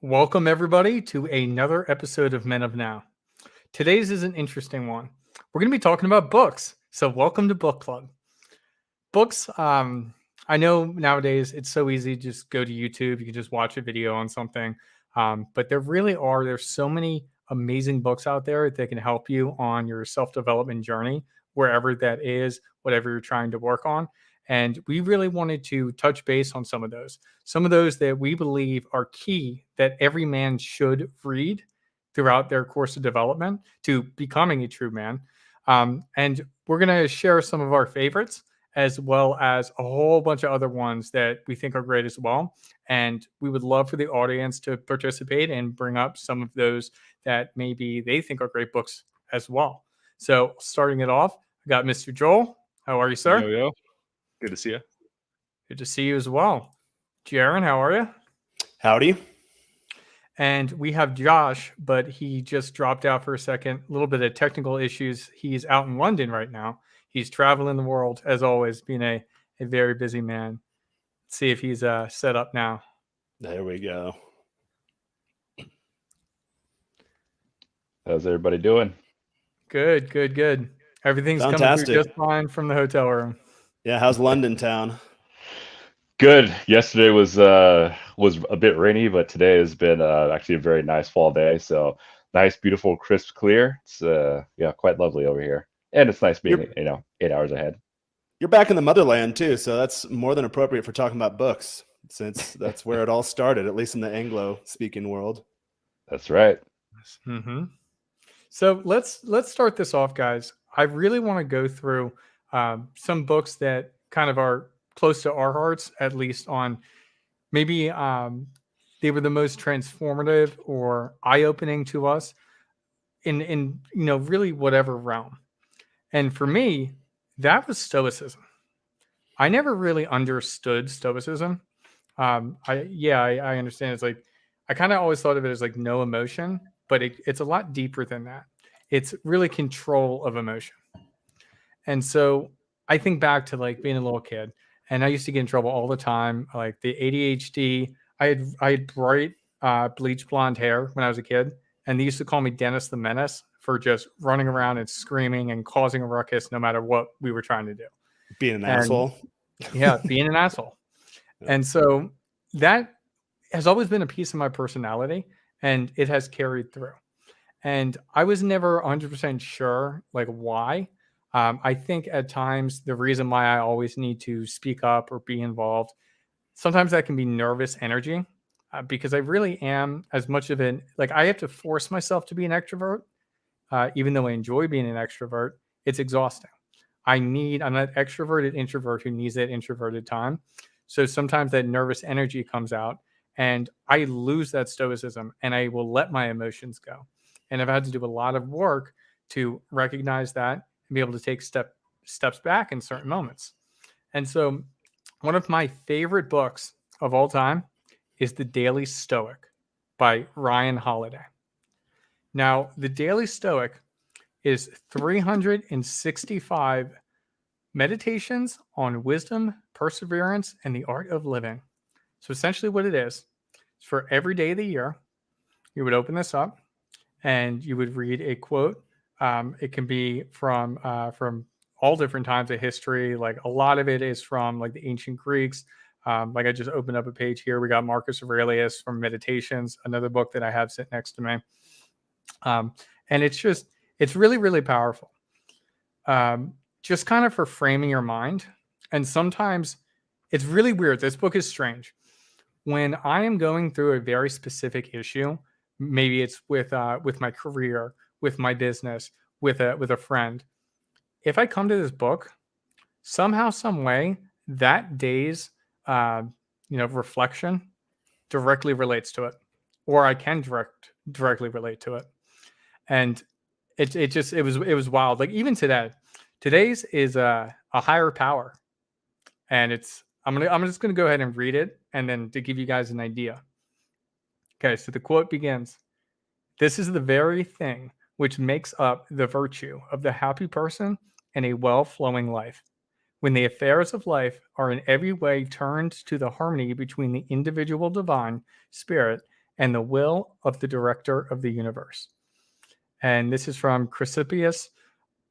Welcome, everybody, to another episode of Men of Now. Today's is an interesting one. We're going to be talking about books. So, welcome to Book Club. Books, I know nowadays it's so easy to just go to YouTube. You can just watch a video on something. But there's so many amazing books out there that can help you on your self development journey, wherever that is, whatever you're trying to work on. And we really wanted to touch base on some of those that we believe are key that every man should read throughout their course of development to becoming a true man. And we're going to share some of our favorites as well as a whole bunch of other ones that we think are great as well. And we would love for the audience to participate and bring up some of those that maybe they think are great books as well. So, starting it off, I got Mr. Joel. How are you, sir? Yo. Good to see you. Good to see you as well. Jaron, how are you? Howdy. And we have Josh, but he just dropped out for a second. A little bit of technical issues. He's out in London right now. He's traveling the world, as always, being a very busy man. Let's see if he's set up now. There we go. How's everybody doing? Good. Everything's Fantastic. coming through just fine from the hotel room. Yeah, how's London town? Good. Yesterday was a bit rainy, but today has been actually a very nice fall day. So nice, beautiful, crisp, clear. It's quite lovely over here, and it's nice being 8 hours ahead. You're back in the motherland too, so that's more than appropriate for talking about books, since that's where it all started, at least in the Anglo-speaking world. That's right. Mm-hmm. So let's start this off, guys. I really want to go through some books that kind of are close to our hearts, at least on maybe they were the most transformative or eye-opening to us in really whatever realm. And for me, that was Stoicism. I never really understood Stoicism. I understand. It's like I kind of always thought of it as like no emotion, but it's a lot deeper than that. It's really control of emotion. And so I think back to like being a little kid, and I used to get in trouble all the time. Like the ADHD, I had bright bleach blonde hair when I was a kid, and they used to call me Dennis the Menace for just running around and screaming and causing a ruckus no matter what we were trying to do. Being an asshole. Yeah, being an asshole. And so that has always been a piece of my personality, and it has carried through. And I was never 100% sure like why. I think at times the reason why I always need to speak up or be involved, sometimes that can be nervous energy because I really am as much of an, like I have to force myself to be an extrovert, even though I enjoy being an extrovert, it's exhausting. I'm an extroverted introvert who needs that introverted time. So sometimes that nervous energy comes out and I lose that stoicism and I will let my emotions go. And I've had to do a lot of work to recognize that and be able to take steps back in certain moments. And so one of my favorite books of all time is The Daily Stoic by Ryan Holiday. Now, The Daily Stoic is 365 meditations on wisdom, perseverance, and the art of living. So essentially what it is for every day of the year, you would open this up and you would read a quote. It can be from all different times of history. Like a lot of it is from like the ancient Greeks. Like I just opened up a page here. We got Marcus Aurelius from Meditations, another book that I have sitting next to me. And it's really, really powerful. Just kind of for framing your mind. And sometimes it's really weird. This book is strange. When I am going through a very specific issue, maybe it's with my career, with my business, with a friend. If I come to this book, somehow, some way, that day's reflection directly relates to it, or I can directly relate to it, and it was wild. Like even today's is a higher power, and I'm just gonna go ahead and read it, and then to give you guys an idea. Okay, so the quote begins, "This is the very thing which makes up the virtue of the happy person and a well-flowing life. When the affairs of life are in every way turned to the harmony between the individual divine spirit and the will of the director of the universe. And this is from Chrysippus,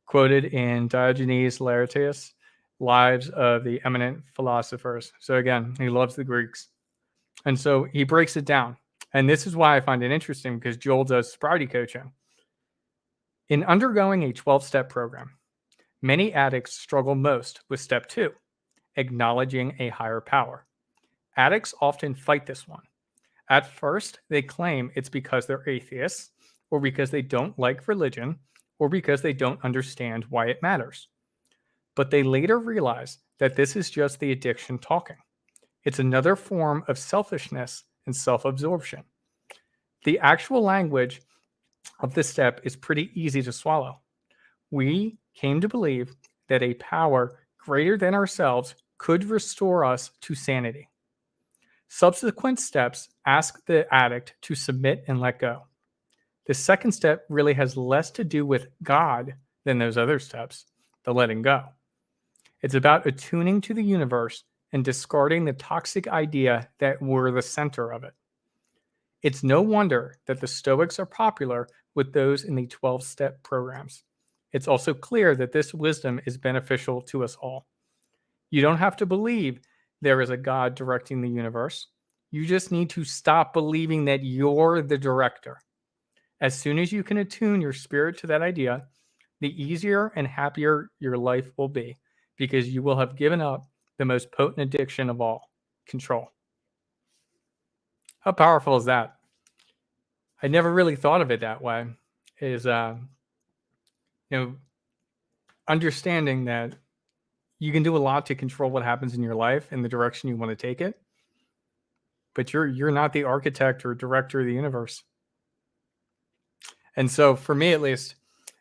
quoted in Diogenes Laertius, Lives of the Eminent Philosophers. So again, he loves the Greeks. And so he breaks it down. And this is why I find it interesting, because Joel does sobriety coaching. In undergoing a 12-step program, many addicts struggle most with step 2, acknowledging a higher power. Addicts often fight this one. At first, they claim it's because they're atheists, or because they don't like religion, or because they don't understand why it matters. But they later realize that this is just the addiction talking. It's another form of selfishness and self-absorption. The actual language of this step is pretty easy to swallow. We came to believe that a power greater than ourselves could restore us to sanity. Subsequent steps ask the addict to submit and let go. The second step really has less to do with God than those other steps, the letting go. It's about attuning to the universe and discarding the toxic idea that we're the center of it. It's no wonder that the Stoics are popular with those in the 12-step programs. It's also clear that this wisdom is beneficial to us all. You don't have to believe there is a God directing the universe. You just need to stop believing that you're the director. As soon as you can attune your spirit to that idea, the easier and happier your life will be, because you will have given up the most potent addiction of all, control. How powerful is that? I never really thought of it that way. Is understanding that you can do a lot to control what happens in your life and the direction you want to take it, but you're not the architect or director of the universe. And so, for me at least,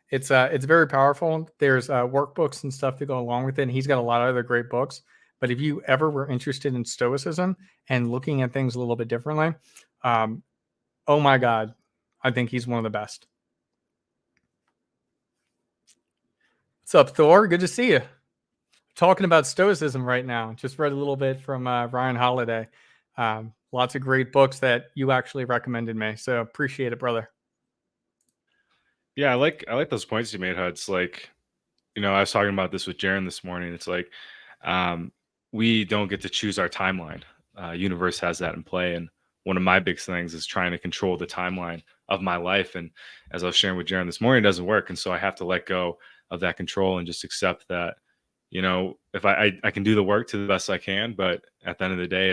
it's very powerful. There's workbooks and stuff to go along with it. And he's got a lot of other great books. But if you ever were interested in Stoicism and looking at things a little bit differently, oh my God, I think he's one of the best. What's up, Thor? Good to see you. Talking about Stoicism right now. Just read a little bit from Ryan Holiday. Lots of great books that you actually recommended me. So appreciate it, brother. Yeah, I like those points you made, Hud. It's like, I was talking about this with Jaron this morning. It's like, we don't get to choose our timeline. Universe has that in play. And one of my big things is trying to control the timeline of my life. And as I was sharing with Jaron this morning, it doesn't work. And so I have to let go of that control and just accept that, if I can do the work to the best I can, but at the end of the day,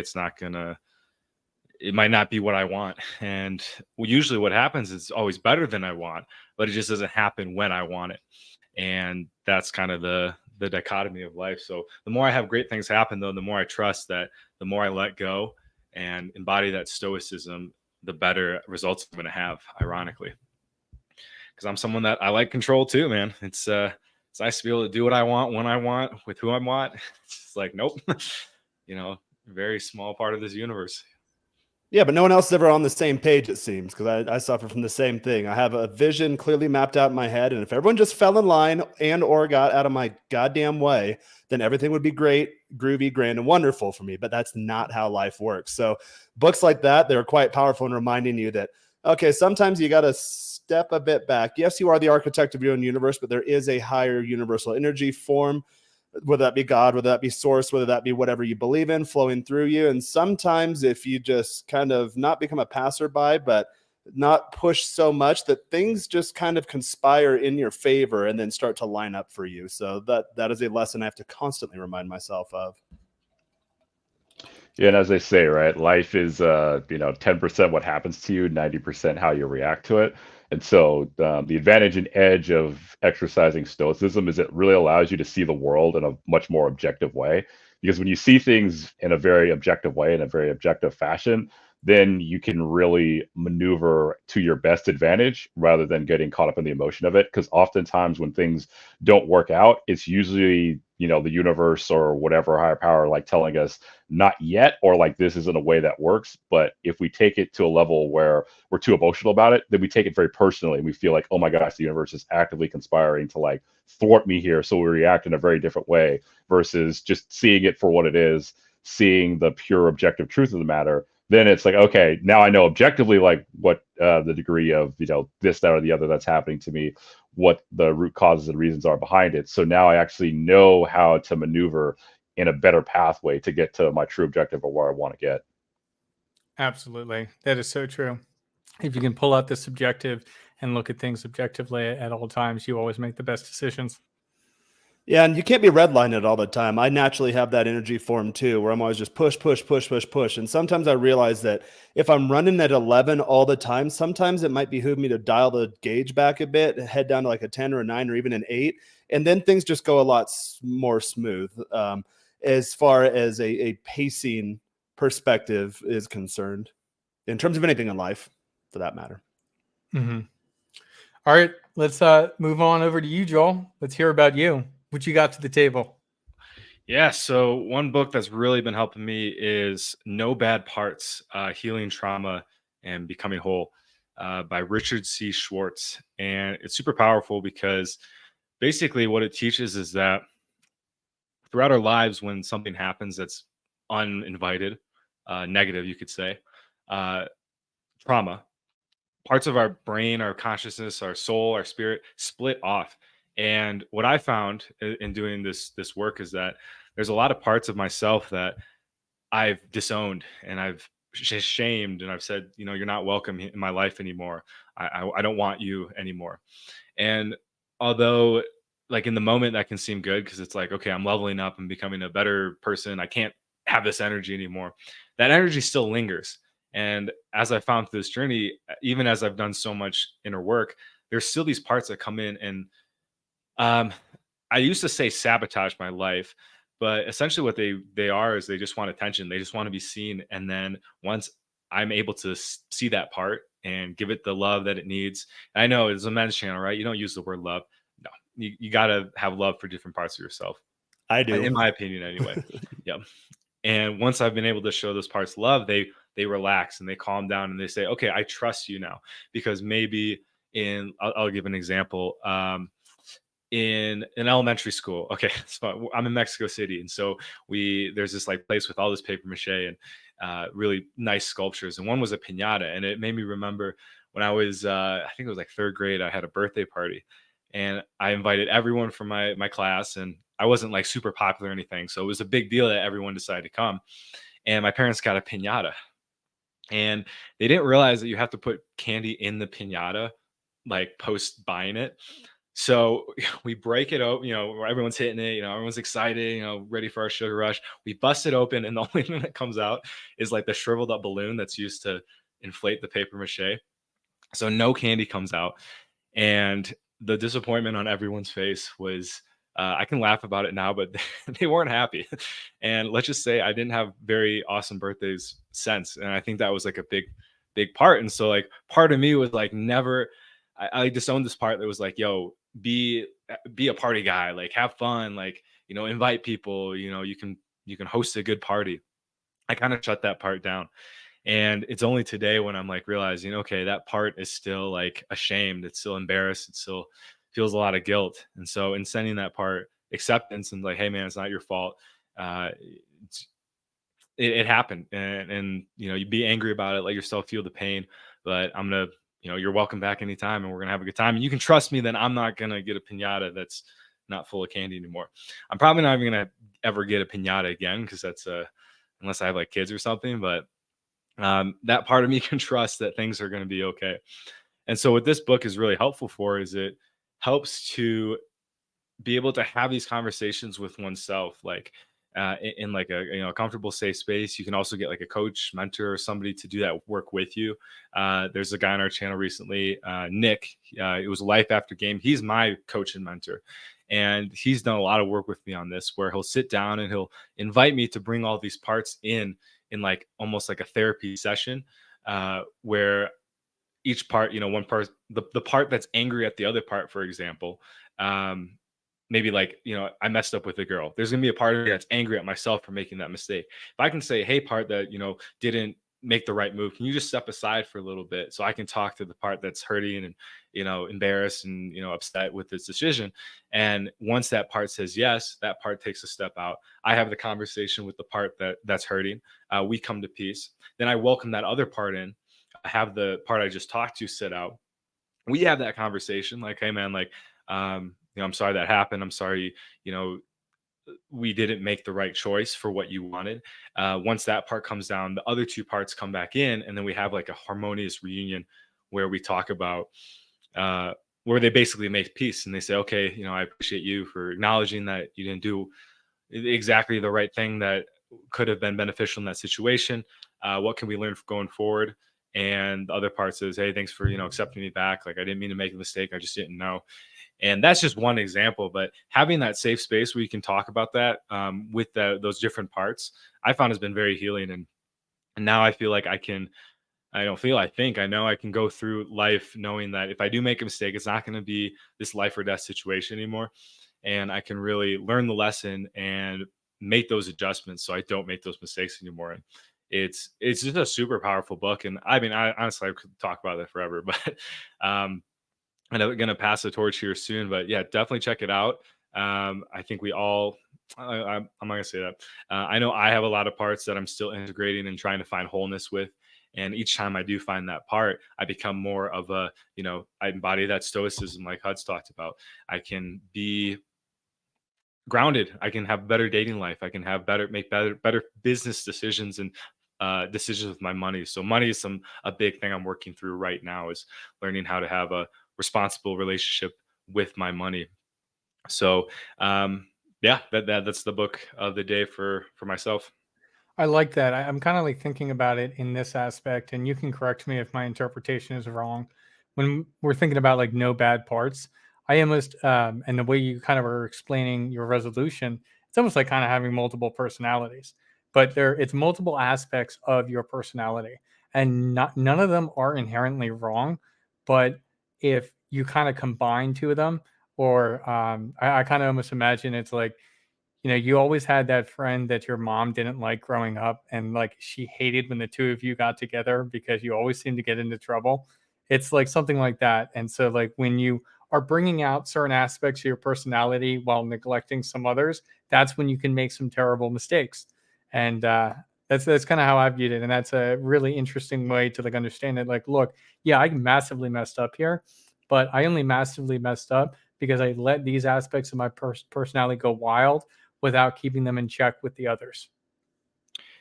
it might not be what I want. And usually what happens is always better than I want, but it just doesn't happen when I want it. And that's kind of the dichotomy of life. So the more I have great things happen, though, the more I trust that, the more I let go and embody that stoicism, the better results I'm going to have, ironically. Because I'm someone that I like control too, man. It's nice to be able to do what I want, when I want, with who I want. It's like, nope, very small part of this universe. Yeah, but no one else is ever on the same page, it seems, because I suffer from the same thing. I have a vision clearly mapped out in my head, and if everyone just fell in line and or got out of my goddamn way, then everything would be great, groovy, grand, and wonderful for me. But that's not how life works. So books like that, they're quite powerful in reminding you that, okay, sometimes you got to step a bit back. Yes, you are the architect of your own universe, but there is a higher universal energy form, whether that be God, whether that be source, whether that be whatever you believe in, flowing through you. And sometimes if you just kind of not become a passerby, but not push so much, that things just kind of conspire in your favor and then start to line up for you. So that is a lesson I have to constantly remind myself of. Yeah, and as they say, right, life is 10% what happens to you, 90% how you react to it. And so the advantage and edge of exercising stoicism is it really allows you to see the world in a much more objective way. Because when you see things in a very objective way, in a very objective fashion, then you can really maneuver to your best advantage rather than getting caught up in the emotion of it. Because oftentimes when things don't work out, it's usually, the universe or whatever higher power like telling us not yet, or like this isn't a way that works. But if we take it to a level where we're too emotional about it, then we take it very personally and we feel like, oh my gosh, the universe is actively conspiring to like thwart me here. So we react in a very different way versus just seeing it for what it is, seeing the pure objective truth of the matter. then it's like, okay, now I know objectively like what the degree of, you know, this, that, or the other that's happening to me, what the root causes and reasons are behind it. So now I actually know how to maneuver in a better pathway to get to my true objective or where I want to get. Absolutely. That is so true. If you can pull out the subjective and look at things objectively at all times, you always make the best decisions. Yeah, and you can't be redlining it all the time. I naturally have that energy form too, where I'm always just push, push, push, push, push. And sometimes I realize that if I'm running at 11 all the time, sometimes it might behoove me to dial the gauge back a bit, head down to like a 10 or a 9 or even an 8. And then things just go a lot more smooth as far as a pacing perspective is concerned, in terms of anything in life, for that matter. Mm-hmm. All right, let's move on over to you, Joel. Let's hear about you. What you got to the table? Yeah, so one book that's really been helping me is No Bad Parts, Healing Trauma and Becoming Whole by Richard C. Schwartz. And it's super powerful because basically what it teaches is that throughout our lives, when something happens that's uninvited, negative, you could say, trauma, parts of our brain, our consciousness, our soul, our spirit split off. And what I found in doing this work is that there's a lot of parts of myself that I've disowned and I've shamed, and I've said, you know, you're not welcome in my life anymore. I don't want you anymore. And although like in the moment that can seem good because it's like, okay, I'm leveling up and becoming a better person, I can't have this energy anymore. That energy still lingers. And as I found through this journey, even as I've done so much inner work, there's still these parts that come in and I used to say sabotage my life, but essentially what they are is they just want attention. They just want to be seen. And then once I'm able to see that part and give it the love that it needs, and I know it's a men's channel, right? You don't use the word love. No, you got to have love for different parts of yourself. I do, in my opinion, anyway. Yeah. And once I've been able to show those parts love, they relax and they calm down and they say, okay, I trust you now. Because maybe I'll give an example. In an elementary school, okay, so I'm in Mexico City, and so there's this like place with all this paper mache and really nice sculptures, and one was a piñata, and it made me remember when I was I think it was like third grade. I had a birthday party, and I invited everyone from my class, and I wasn't like super popular or anything, so it was a big deal that everyone decided to come. And my parents got a piñata, and they didn't realize that you have to put candy in the piñata like post buying it. So we break it open, you know, everyone's hitting it, you know, everyone's excited, you know, ready for our sugar rush. We bust it open, and the only thing that comes out is like the shriveled up balloon that's used to inflate the paper mache. So no candy comes out. And the disappointment on everyone's face was, I can laugh about it now, but they weren't happy. And let's just say I didn't have very awesome birthdays since. And I think that was like a big part. And so like part of me was like, never, I disowned this part that was like, yo, be a party guy, like have fun, like, you know, invite people, you know, you can host a good party. I kind of shut that part down. And it's only today when I'm like realizing, okay, that part is still like ashamed, it's still embarrassed, it still feels a lot of guilt. And so in sending that part acceptance and like, hey man, it's not your fault. It happened, and you know, you be angry about it, let yourself feel the pain, but I'm gonna, you know, you're welcome back anytime, and we're gonna have a good time. And you can trust me that I'm not gonna get a piñata that's not full of candy anymore. I'm probably not even gonna ever get a piñata again because that's unless I have like kids or something. But that part of me can trust that things are gonna be okay. And so what this book is really helpful for is it helps to be able to have these conversations with oneself, like in like a, you know, a comfortable safe space. You can also get like a coach, mentor, or somebody to do that work with you. There's a guy on our channel recently, Nick. It was Life After Game. He's my coach and mentor, and he's done a lot of work with me on this, where he'll sit down and he'll invite me to bring all these parts in like almost like a therapy session, where each part, you know, one part, the part that's angry at the other part, for example, maybe like, you know, I messed up with a girl. There's going to be a part of me that's angry at myself for making that mistake. If I can say, hey, part that, you know, didn't make the right move? Can you just step aside for a little bit so I can talk to the part that's hurting and, embarrassed and, upset with this decision? And once that part says yes, that part takes a step out. I have the conversation with the part that's hurting. We come to peace. Then I welcome that other part in. I have the part I just talked to sit out. We have that conversation like, hey man, like, I'm sorry that happened. I'm sorry, we didn't make the right choice for what you wanted. Once that part comes down, the other two parts come back in, and then we have like a harmonious reunion where we talk about where they basically make peace and they say, okay, I appreciate you for acknowledging that you didn't do exactly the right thing that could have been beneficial in that situation. What can we learn going forward? And the other part says, hey, thanks for accepting me back. Like, I didn't mean to make a mistake. I just didn't know. And that's just one example, but having that safe space where you can talk about that with those different parts, I found has been very healing. And now I feel like I know I can go through life knowing that if I do make a mistake, it's not going to be this life or death situation anymore. And I can really learn the lesson and make those adjustments so I don't make those mistakes anymore. And it's just a super powerful book. And I mean, I honestly could talk about that forever, but and I'm going to pass the torch here soon, but yeah, definitely check it out. I think we all, I'm not going to say that. I know I have a lot of parts that I'm still integrating and trying to find wholeness with. And each time I do find that part, I become more of I embody that stoicism like Hud's talked about. I can be grounded. I can have better dating life. I can make better business decisions and decisions with my money. So money is a big thing I'm working through right now, is learning how to have a responsible relationship with my money. So yeah, that's the book of the day for myself. I like that. I'm kind of like thinking about it in this aspect, and you can correct me if my interpretation is wrong. When we're thinking about like no bad parts, I almost and the way you kind of are explaining your resolution, it's almost like kind of having multiple personalities, but it's multiple aspects of your personality, and none of them are inherently wrong. But if you kind of combine two of them, or I kind of almost imagine it's like, you always had that friend that your mom didn't like growing up, and like she hated when the two of you got together because you always seemed to get into trouble. It's like something like that. And so like when you are bringing out certain aspects of your personality while neglecting some others, that's when you can make some terrible mistakes. And that's kind of how I viewed it. And that's a really interesting way to like understand it. Like, look, yeah, I massively messed up here, but I only massively messed up because I let these aspects of my personality go wild without keeping them in check with the others.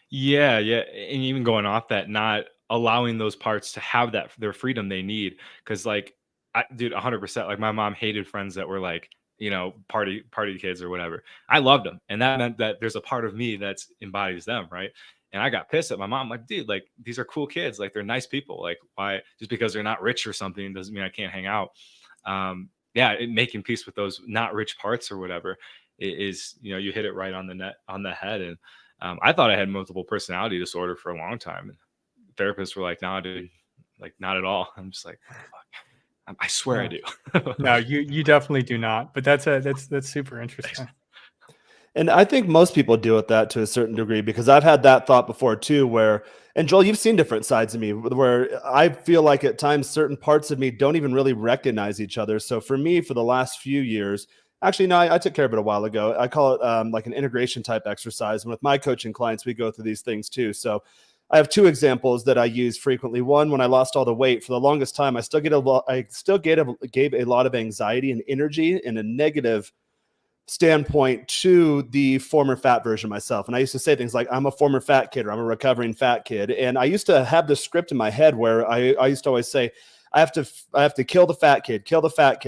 Yeah. And even going off that, not allowing those parts to have their freedom they need. Cause like, dude, 100%, like my mom hated friends that were like, party kids or whatever. I loved them. And that meant that there's a part of me that's embodies them. Right. And I got pissed at my mom, like, dude, like these are cool kids. Like they're nice people. Like why, just because they're not rich or something doesn't mean I can't hang out. Making peace with those not rich parts or whatever is, you hit it right on the head. And I thought I had multiple personality disorder for a long time. And therapists were like, nah, dude, like not at all. I'm just like, fuck. I swear I do. No, you definitely do not. But that's super interesting. And I think most people deal with that to a certain degree, because I've had that thought before too, and Joel, you've seen different sides of me where I feel like at times certain parts of me don't even really recognize each other. So for me, for the last few years, actually, no, I took care of it a while ago. I call it like an integration type exercise. And with my coaching clients, we go through these things too. So I have two examples that I use frequently. One, when I lost all the weight, for the longest time, I still gave a lot of anxiety and energy in a negative standpoint to the former fat version of myself. And I used to say things like, I'm a former fat kid, or I'm a recovering fat kid. And I used to have this script in my head where I used to always say, I have to kill the fat kid.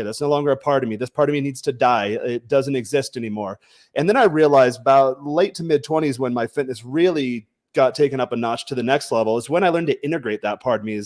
That's no longer a part of me. This part of me needs to die. It doesn't exist anymore. And then I realized about late to mid 20s, when my fitness really got taken up a notch to the next level, is when I learned to integrate that part of me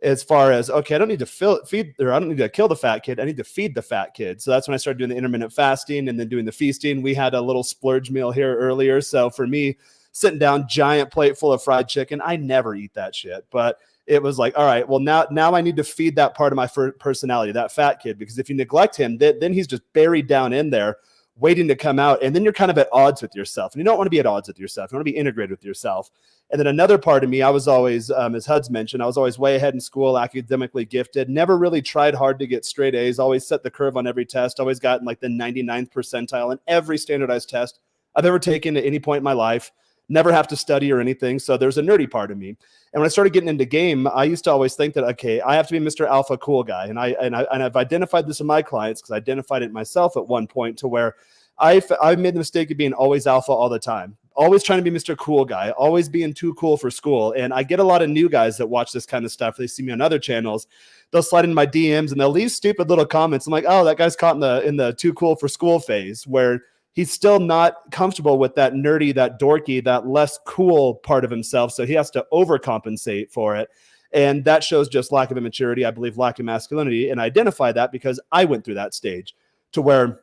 as far as, okay, I don't need to kill the fat kid. I need to feed the fat kid. So that's when I started doing the intermittent fasting and then doing the feasting. We had a little splurge meal here earlier. So for me, sitting down, giant plate full of fried chicken, I never eat that shit. But it was like, all right, well, now I need to feed that part of my personality, that fat kid, because if you neglect him, then he's just buried down in there, waiting to come out. And then you're kind of at odds with yourself. And you don't want to be at odds with yourself. You want to be integrated with yourself. And then another part of me, I was always, as Huds mentioned, I was always way ahead in school, academically gifted, never really tried hard to get straight A's, always set the curve on every test, always gotten like the 99th percentile in every standardized test I've ever taken at any point in my life, never have to study or anything. So there's a nerdy part of me. And when I started getting into game, I used to always think that, okay, I have to be Mr. Alpha cool guy. And I've identified this in my clients because I identified it myself at one point to where I made the mistake of being always alpha all the time, always trying to be Mr. Cool guy, always being too cool for school. And I get a lot of new guys that watch this kind of stuff. They see me on other channels. They'll slide in my DMs and they'll leave stupid little comments. I'm like, oh, that guy's caught in the too cool for school phase where he's still not comfortable with that nerdy, that dorky, that less cool part of himself. So he has to overcompensate for it. And that shows just lack of immaturity, I believe, lack of masculinity. And I identify that because I went through that stage to where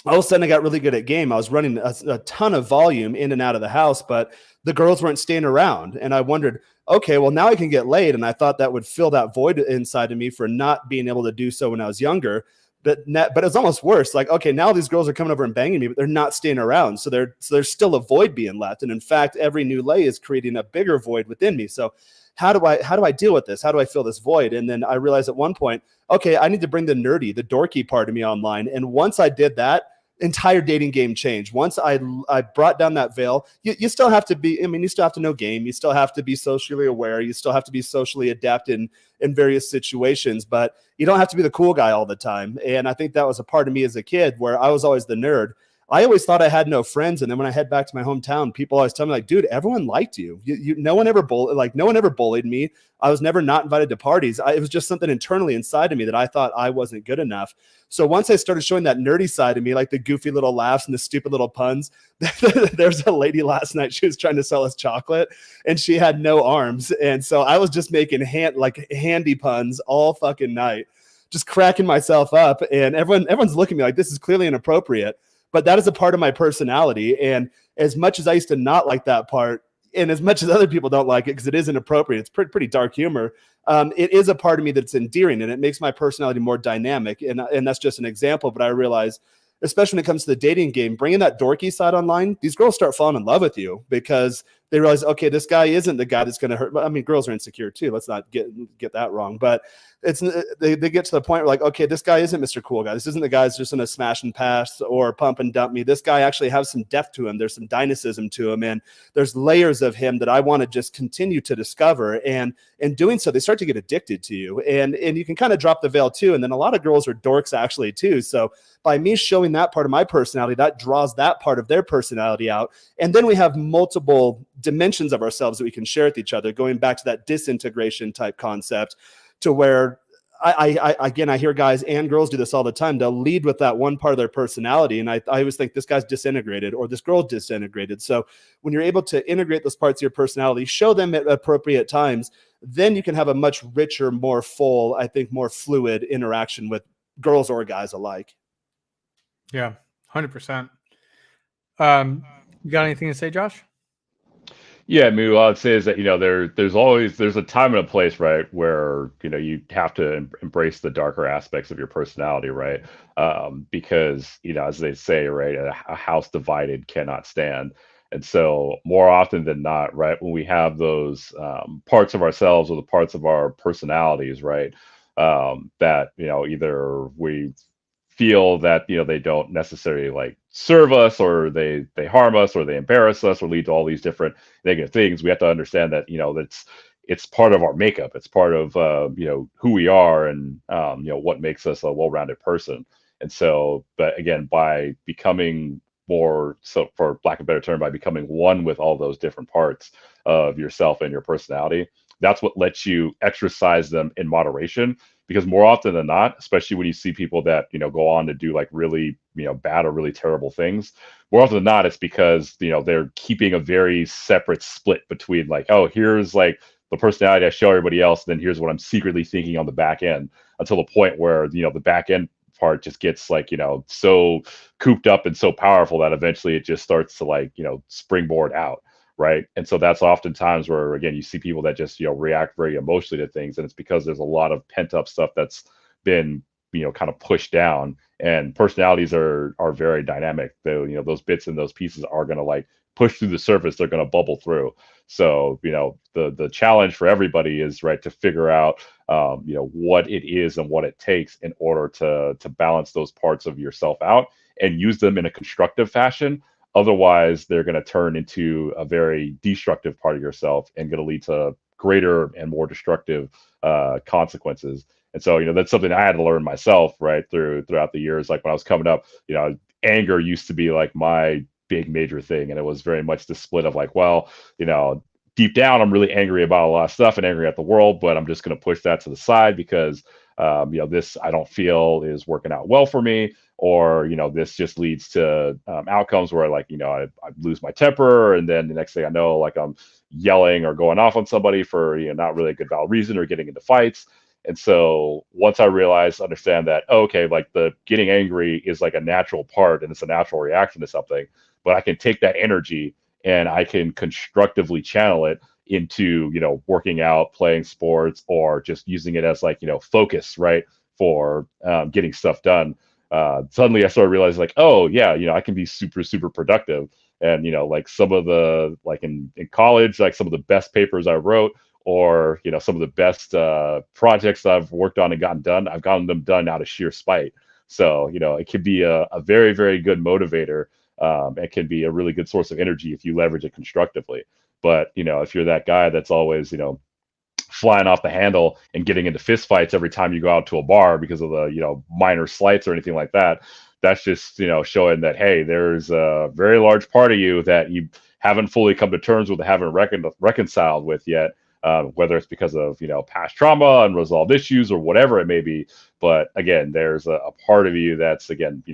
all of a sudden I got really good at game. I was running a ton of volume in and out of the house, but the girls weren't staying around. And I wondered, okay, well, now I can get laid. And I thought that would fill that void inside of me for not being able to do so when I was younger. But it's almost worse. Like, okay, now these girls are coming over and banging me, but they're not staying around. So there's still a void being left. And in fact, every new lay is creating a bigger void within me. So how do I deal with this? How do I fill this void? And then I realized at one point, okay, I need to bring the nerdy, the dorky part of me online. And once I did that, entire dating game changed. Once I brought down that veil, you still have to be, you still have to know game. You still have to be socially aware. You still have to be socially adept in various situations, but you don't have to be the cool guy all the time. And I think that was a part of me as a kid where I was always the nerd. I always thought I had no friends. And then when I head back to my hometown, people always tell me like, dude, everyone liked you. No one ever bullied me. I was never not invited to parties. It was just something internally inside of me that I thought I wasn't good enough. So once I started showing that nerdy side of me, like the goofy little laughs and the stupid little puns, there's a lady last night, she was trying to sell us chocolate and she had no arms. And so I was just making handy puns all fucking night, just cracking myself up. And everyone's looking at me like, this is clearly inappropriate. But that is a part of my personality. And as much as I used to not like that part, and as much as other people don't like it because it is inappropriate, it's pretty dark humor, it is a part of me that's endearing and it makes my personality more dynamic. And that's just an example. But I realize, especially when it comes to the dating game, bringing that dorky side online, these girls start falling in love with you because they realize, okay, this guy isn't the guy that's going to hurt. I mean, girls are insecure too. Let's not get that wrong. But they get to the point where like, okay, this guy isn't Mr. Cool Guy. This isn't the guy that's just going to smash and pass or pump and dump me. This guy actually has some depth to him. There's some dynamism to him. And there's layers of him that I want to just continue to discover. And in doing so, they start to get addicted to you. And you can kind of drop the veil too. And then a lot of girls are dorks actually too. So by me showing that part of my personality, that draws that part of their personality out. And then we have multiple dimensions of ourselves that we can share with each other, going back to that disintegration type concept to where I hear guys and girls do this all the time. They'll lead with that one part of their personality. And I always think this guy's disintegrated or this girl's disintegrated. So when you're able to integrate those parts of your personality, show them at appropriate times, then you can have a much richer, more full, I think more fluid interaction with girls or guys alike. Yeah, 100%. You got anything to say, Josh? Yeah, I mean, what I'd say is that, there's a time and a place, right, where, you have to embrace the darker aspects of your personality, right? Because, as they say, right, a house divided cannot stand. And so more often than not, right, when we have those parts of ourselves or the parts of our personalities, right, that, either we feel that they don't necessarily like serve us or they harm us or they embarrass us or lead to all these different negative things, we have to understand that it's part of our makeup, it's part of who we are and what makes us a well-rounded person. And so, but again, by becoming more, so for lack of a better term, by becoming one with all those different parts of yourself and your personality, that's what lets you exercise them in moderation. Because more often than not, especially when you see people that go on to do like really bad or really terrible things, more often than not, it's because they're keeping a very separate split between like, oh, here's like the personality I show everybody else, and then here's what I'm secretly thinking on the back end, until the point where the back end part just gets like so cooped up and so powerful that eventually it just starts to like springboard out. Right. And so that's oftentimes where, again, you see people that just, react very emotionally to things. And it's because there's a lot of pent up stuff that's been kind of push down. And personalities are very dynamic. Though, those bits and those pieces are going to like push through the surface. They're going to bubble through. So, the challenge for everybody is right to figure out, what it is and what it takes in order to balance those parts of yourself out and use them in a constructive fashion. Otherwise, they're going to turn into a very destructive part of yourself and going to lead to greater and more destructive consequences. And so, that's something I had to learn myself, right, throughout the years. Like when I was coming up, anger used to be like my big major thing, and it was very much the split of like, well, deep down, I'm really angry about a lot of stuff and angry at the world, but I'm just going to push that to the side because, this I don't feel is working out well for me, or this just leads to outcomes where like I lose my temper, and then the next thing I know, like I'm yelling or going off on somebody for not really a good valid reason, or getting into fights. And so once I understand that, okay, like the getting angry is like a natural part and it's a natural reaction to something, but I can take that energy and I can constructively channel it into, working out, playing sports, or just using it as like, focus, right, for getting stuff done. Suddenly I started realizing like, oh yeah, I can be super, super productive. And, like some of the, like in college, like some of the best papers I wrote, or, some of the best projects I've worked on and gotten done, I've gotten them done out of sheer spite. So, it can be a very, very good motivator. It can be a really good source of energy if you leverage it constructively. But, if you're that guy that's always, flying off the handle and getting into fist fights every time you go out to a bar because of the, minor slights or anything like that, that's just, showing that, hey, there's a very large part of you that you haven't fully come to terms with, haven't reconciled with yet. Whether it's because of past trauma, unresolved issues, or whatever it may be. But again, there's a part of you that's again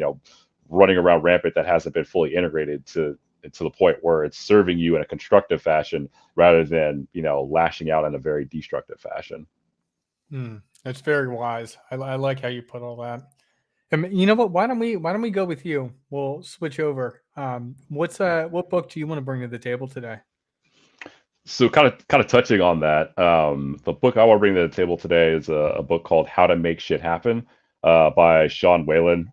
running around rampant that hasn't been fully integrated to the point where it's serving you in a constructive fashion rather than lashing out in a very destructive fashion. That's very wise. I like how you put all that. And you know what? Why don't we go with you? We'll switch over. What book do you want to bring to the table today? So kind of touching on that, the book I want to bring to the table today is a book called How to Make Shit Happen by Sean Whalen.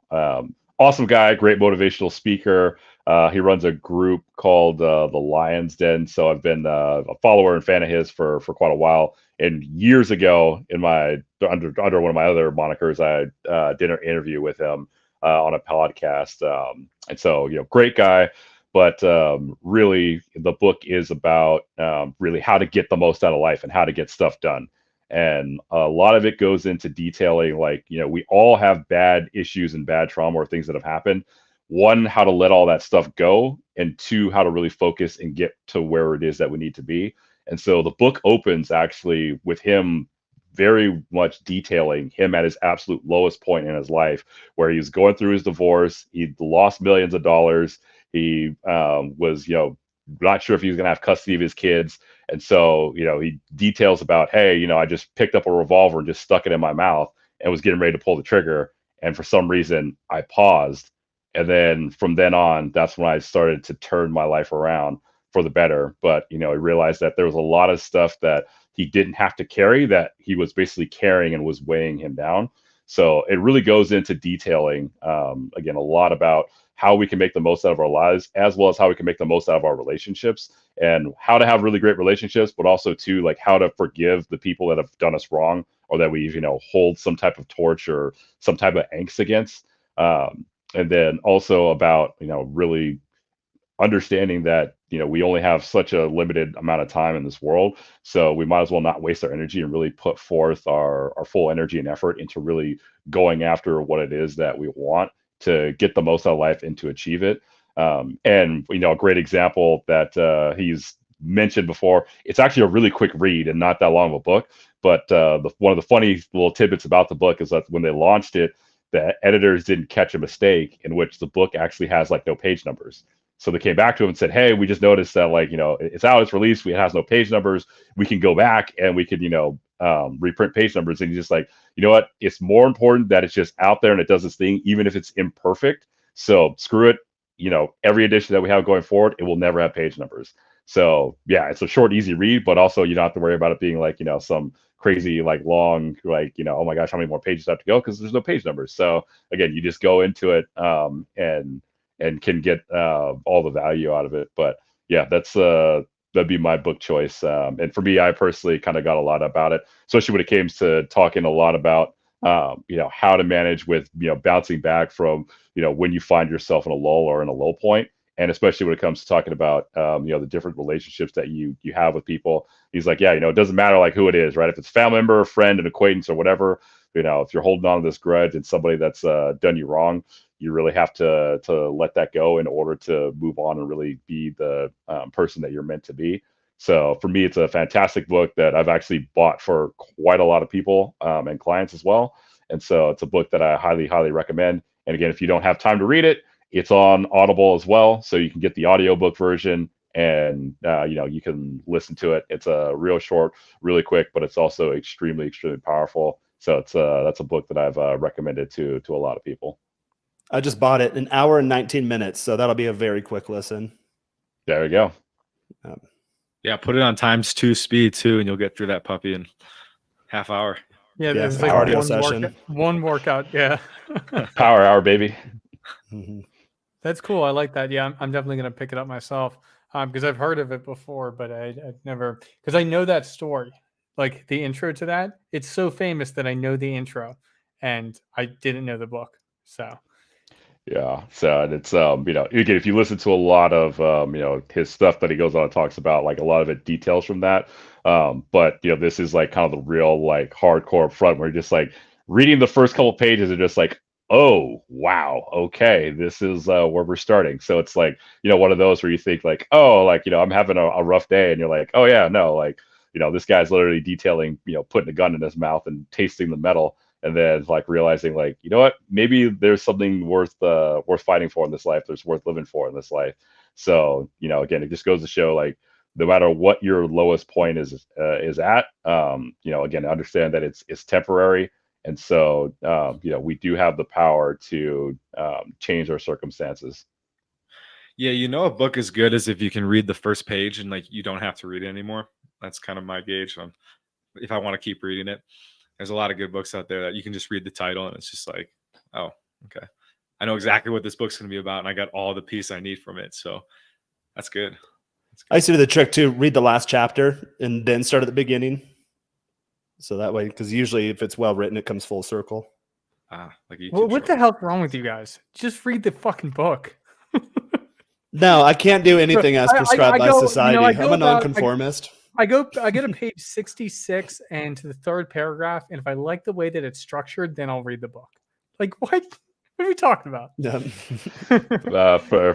Awesome guy, great motivational speaker. He runs a group called the Lion's Den. So I've been a follower and fan of his for quite a while. And years ago, in my under one of my other monikers, I did an interview with him on a podcast. And so great guy. But really, the book is about really how to get the most out of life and how to get stuff done. And a lot of it goes into detailing, like, we all have bad issues and bad trauma or things that have happened. One, how to let all that stuff go. And two, how to really focus and get to where it is that we need to be. And so the book opens actually with him very much detailing him at his absolute lowest point in his life, where he was going through his divorce. He lost millions of dollars. He was, not sure if he was going to have custody of his kids. And so, he details about, hey, I just picked up a revolver and just stuck it in my mouth and was getting ready to pull the trigger. And for some reason, I paused. And then from then on, that's when I started to turn my life around for the better. But, he realized that there was a lot of stuff that he didn't have to carry, that he was basically carrying and was weighing him down. So it really goes into detailing, again, a lot about how we can make the most out of our lives, as well as how we can make the most out of our relationships, and how to have really great relationships, but also too, like how to forgive the people that have done us wrong, or that we, hold some type of torch or some type of angst against. And then also about, really understanding that, we only have such a limited amount of time in this world. So we might as well not waste our energy and really put forth our full energy and effort into really going after what it is that we want to get the most out of life and to achieve it. And, a great example that he's mentioned before, it's actually a really quick read and not that long of a book. But one of the funny little tidbits about the book is that when they launched it, the editors didn't catch a mistake in which the book actually has like no page numbers. So they came back to him and said, hey, we just noticed that, like, it's out, it's released, it has no page numbers. We can go back and we could, reprint page numbers. And he's just like, you know what? It's more important that it's just out there and it does its thing, even if it's imperfect. So screw it. Every edition that we have going forward, it will never have page numbers. So yeah, it's a short, easy read, but also you don't have to worry about it being like, some crazy, like long, like, oh my gosh, how many more pages do I have to go? Because there's no page numbers. So again, you just go into it and can get all the value out of it. But yeah, that'd be my book choice. And for me, I personally kind of got a lot about it, especially when it came to talking a lot about how to manage with bouncing back from when you find yourself in a lull or in a low point, and especially when it comes to talking about the different relationships that you have with people. He's like, yeah, it doesn't matter like who it is, right? If it's a family member, a friend, an acquaintance, or whatever, if you're holding on to this grudge and somebody that's done you wrong, you really have to let that go in order to move on and really be the person that you're meant to be. So for me, it's a fantastic book that I've actually bought for quite a lot of people and clients as well. And so it's a book that I highly, highly recommend. And again, if you don't have time to read it, it's on Audible as well. So you can get the audiobook version and, you can listen to it. It's a real short, really quick, but it's also extremely, extremely powerful. So that's a book that I've recommended to a lot of people. I just bought it 1 hour and 19 minutes. So that'll be a very quick listen. There we go. Yeah, put it on ×2 speed too, and you'll get through that puppy in half hour. Yeah, Yeah, there's like cardio session. one workout. Yeah. Power hour, baby. Mm-hmm. That's cool. I like that. Yeah, I'm definitely going to pick it up myself because I've heard of it before, but I've never, because I know that story, like the intro to that. It's so famous that I know the intro and I didn't know the book. So Yeah. So and it's again, if you listen to a lot of his stuff that he goes on and talks about, like a lot of it details from that. But this is like kind of the real like hardcore up front where you're just like reading the first couple pages and just like, oh wow, okay, this is where we're starting. So it's like, one of those where you think like, oh, like, I'm having a rough day, and you're like, oh yeah, no, like, this guy's literally detailing, putting a gun in his mouth and tasting the metal. And then like realizing like, you know what, maybe there's something worth fighting for in this life. There's worth living for in this life. So, again, it just goes to show like, no matter what your lowest point is at, again, understand that it's temporary. And so, we do have the power to change our circumstances. Yeah, a book is good as if you can read the first page and like you don't have to read it anymore. That's kind of my gauge on if I want to keep reading it. There's a lot of good books out there that you can just read the title and it's just like, oh, okay, I know exactly what this book's going to be about, and I got all the piece I need from it. So that's good. I used to do the trick too, read the last chapter and then start at the beginning. So that way, because usually if it's well written, it comes full circle. Like YouTube what show. the hell's wrong with you guys? Just read the fucking book. No, I can't do anything as prescribed by society. I'm a nonconformist. I get to page 66 and to the third paragraph, and if I like the way that it's structured, then I'll read the book. Like what? What are we talking about?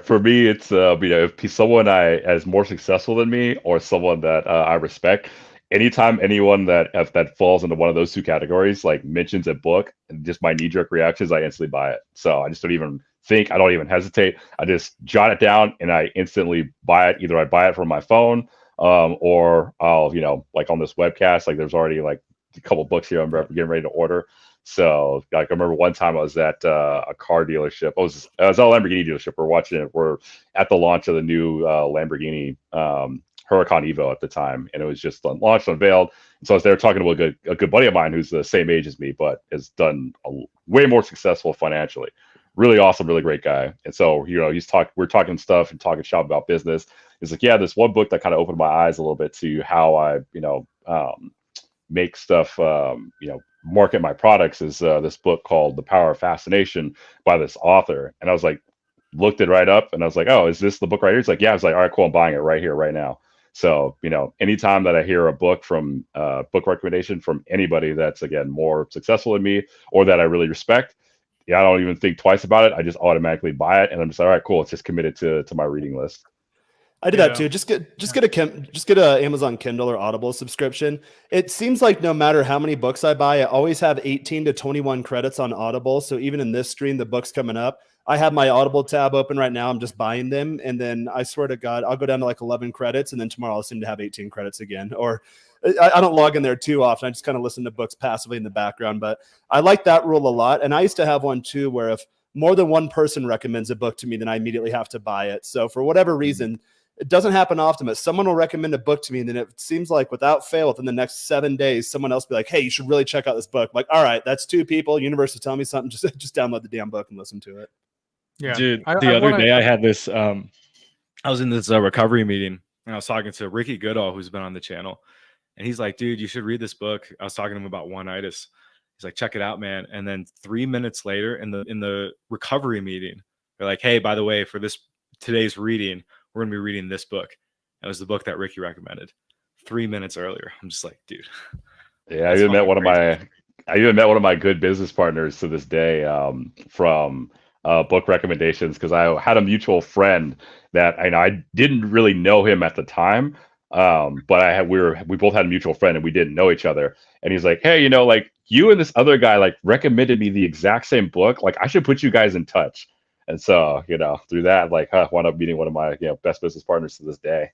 For me, it's if someone is more successful than me or someone that I respect. Anytime anyone that falls into one of those two categories like mentions a book, and just my knee-jerk reactions, I instantly buy it. So I just don't even think, I don't even hesitate. I just jot it down and I instantly buy it. Either I buy it from my phone, or I'll, like on this webcast, like there's already like a couple books here I'm getting ready to order. So like I remember one time I was at a car dealership. I was at a Lamborghini dealership. We're watching it. We're at the launch of the new Lamborghini Huracan Evo at the time, and it was just launched, unveiled. And so I was there talking to a good buddy of mine who's the same age as me, but has done way more successful financially. Really awesome, really great guy. And so we're talking stuff and talking shop about business. He's like, yeah, this one book that kind of opened my eyes a little bit to how I make stuff, market my products is this book called The Power of Fascination by this author. And I was like, looked it right up and I was like, oh, is this the book right here? He's like, yeah. I was like, all right, cool, I'm buying it right here, right now. So, anytime that I hear a book from book recommendation from anybody that's, again, more successful than me or that I really respect, I don't even think twice about it. I just automatically buy it. And I'm just like, all right, cool. It's just committed to my reading list. I do that too. Just get a Amazon Kindle or Audible subscription. It seems like no matter how many books I buy, I always have 18 to 21 credits on Audible. So even in this stream, the book's coming up, I have my Audible tab open right now. I'm just buying them. And then I swear to God, I'll go down to like 11 credits. And then tomorrow I'll seem to have 18 credits again. Or I don't log in there too often. I just kind of listen to books passively in the background. But I like that rule a lot. And I used to have one too, where if more than one person recommends a book to me, then I immediately have to buy it. So for whatever reason, It doesn't happen often, but someone will recommend a book to me, and then it seems like without fail, within the next 7 days, someone else will be like, hey, you should really check out this book. I'm like, all right, that's 2 people. Universe is telling me something. Just download the damn book and listen to it. Yeah, Dude, the other day I had this. I was in this recovery meeting, and I was talking to Ricky Goodall, who's been on the channel, and he's like, "Dude, you should read this book." I was talking to him about one-itis. He's like, "Check it out, man." And then 3 minutes later, in the recovery meeting, they're like, "Hey, by the way, for today's reading, we're gonna be reading this book." It was the book that Ricky recommended 3 minutes earlier. I'm just like, dude. Yeah, I even met one of my good business partners to this day from book recommendations, because I had a mutual friend that I didn't really know him at the time, but we both had a mutual friend and we didn't know each other. And he's like, "Hey, like you and this other guy like recommended me the exact same book. Like I should put you guys in touch." And so through that, like, wound up meeting one of my best business partners to this day.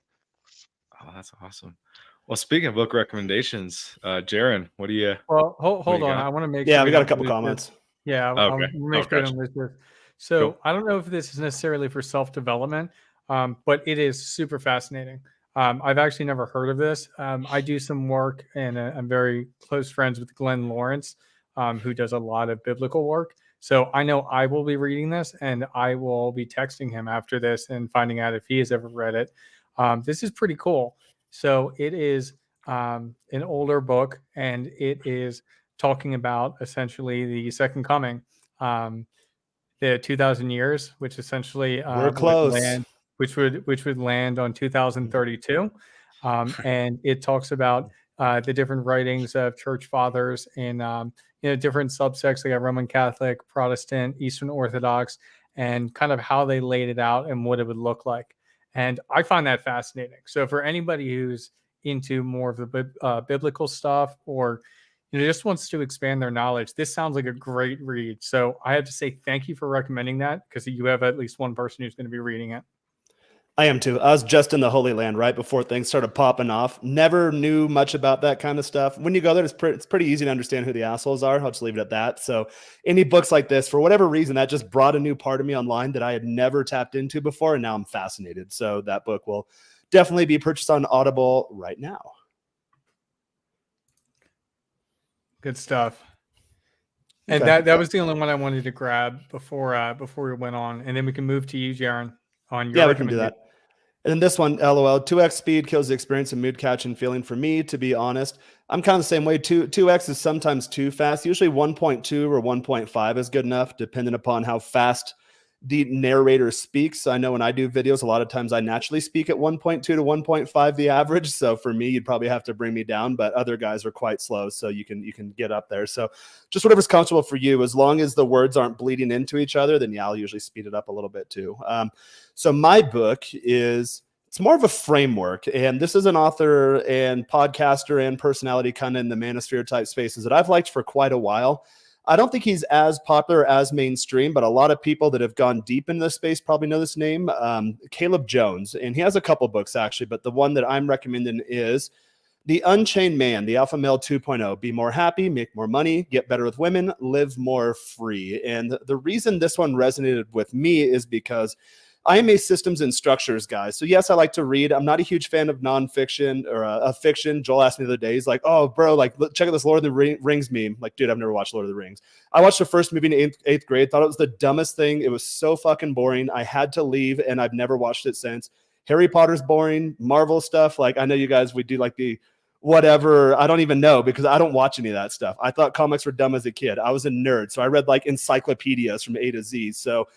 Oh, that's awesome. Well, speaking of book recommendations, Jaron, what do you? Well, hold you on. got? I want to make Yeah, sure we got a don't couple lose this. comments. Yeah, Okay. I'll make sure I gotcha. don't lose this. So Cool. I don't know if this is necessarily for self-development, but it is super fascinating. I've actually never heard of this. I do some work, and I'm very close friends with Glenn Lawrence, who does a lot of biblical work. So I know I will be reading this, and I will be texting him after this and finding out if he has ever read it. This is pretty cool. So it is an older book, and it is talking about essentially the second coming, the 2,000 years, which essentially We're close. which would land on 2032, and it talks about the different writings of church fathers in different subsects like Roman Catholic, Protestant, Eastern Orthodox, and kind of how they laid it out and what it would look like. And I find that fascinating. So for anybody who's into more of the biblical stuff, or just wants to expand their knowledge, this sounds like a great read. So I have to say thank you for recommending that, because you have at least one person who's going to be reading it. I am too. I was just in the Holy Land right before things started popping off. Never knew much about that kind of stuff. When you go there, it's pretty easy to understand who the assholes are. I'll just leave it at that. So any books like this, for whatever reason, that just brought a new part of me online that I had never tapped into before, and now I'm fascinated. So that book will definitely be purchased on Audible right now. Good stuff. And Okay. that was the only one I wanted to grab before we went on, and then we can move to you, Jaron, on your Yeah, we can do that. And then this one, LOL, 2x speed kills the experience of mood catching feeling for me, to be honest. I'm kind of the same way. 2x is sometimes too fast. Usually 1.2 or 1.5 is good enough, depending upon how fast the narrator speaks. I know when I do videos, a lot of times I naturally speak at 1.2 to 1.5, the average. So for me, you'd probably have to bring me down, but other guys are quite slow, so you can get up there. So just whatever's comfortable for you, as long as the words aren't bleeding into each other, then yeah, I'll usually speed it up a little bit too. So my book it's more of a framework, and this is an author and podcaster and personality kind of in the manosphere type spaces that I've liked for quite a while. I don't think he's as popular as mainstream, but a lot of people that have gone deep into this space probably know this name, Caleb Jones. And he has a couple books actually, but the one that I'm recommending is The Unchained Man, the Alpha Male 2.0. Be more happy, make more money, get better with women, live more free. And the reason this one resonated with me is because I am a systems and structures guy. So yes, I like to read. I'm not a huge fan of nonfiction or fiction. Joel asked me the other day, he's like, "Oh, bro, like check out this Lord of the Rings meme." Like, dude, I've never watched Lord of the Rings. I watched the first movie in eighth grade. Thought it was the dumbest thing. It was so fucking boring. I had to leave, and I've never watched it since. Harry Potter's boring. Marvel stuff, like I know you guys, we do like the whatever. I don't even know because I don't watch any of that stuff. I thought comics were dumb as a kid. I was a nerd, so I read like encyclopedias from A to Z. So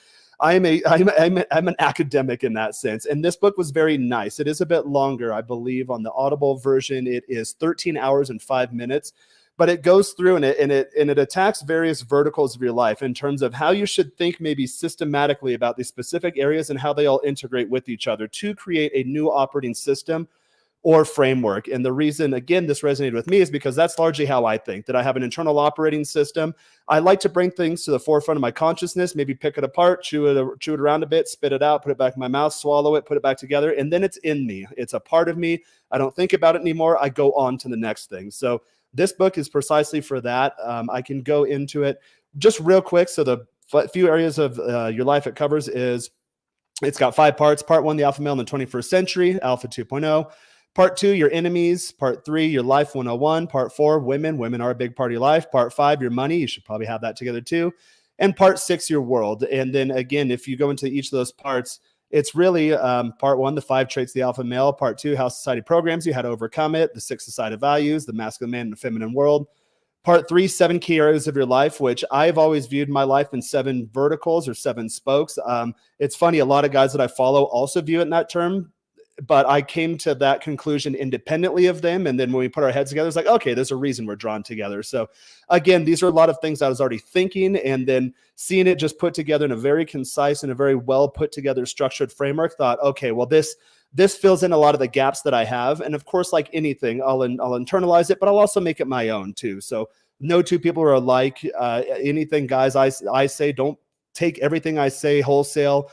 I'm an academic in that sense. And this book was very nice. It is a bit longer, I believe. On the Audible version, it is 13 hours and 5 minutes, but it goes through and it attacks various verticals of your life in terms of how you should think maybe systematically about these specific areas and how they all integrate with each other to create a new operating system or framework. And the reason, again, this resonated with me is because that's largely how I think, that I have an internal operating system. I like to bring things to the forefront of my consciousness, maybe pick it apart, chew it around a bit, spit it out, put it back in my mouth, swallow it, put it back together, and then it's in me. It's a part of me. I don't think about it anymore. I go on to the next thing. So this book is precisely for that. I can go into it just real quick. So the few areas of your life it covers is It's got 5 parts. Part 1, the alpha male in the 21st century, alpha 2.0. Part 2, your enemies. Part 3, your life 101. Part 4, women. Women are a big part of your life. Part 5, your money. You should probably have that together too. And part 6, your world. And then again, if you go into each of those parts, it's really part 1, the 5 traits of the alpha male. Part 2, how society programs you, how to overcome it. The 6 societal values, the masculine man and the feminine world. Part 3, 7 key areas of your life, which I've always viewed my life in 7 verticals or 7 spokes. It's funny, a lot of guys that I follow also view it in that term, but I came to that conclusion independently of them. And then when we put our heads together, it's like, okay, there's a reason we're drawn together. So again, these are a lot of things I was already thinking, and then seeing it just put together in a very concise and a very well put together structured framework, thought, okay, well, this fills in a lot of the gaps that I have. And of course, like anything, I'll internalize it, but I'll also make it my own too. So no two people are alike. Anything, guys, I say, don't take everything I say wholesale,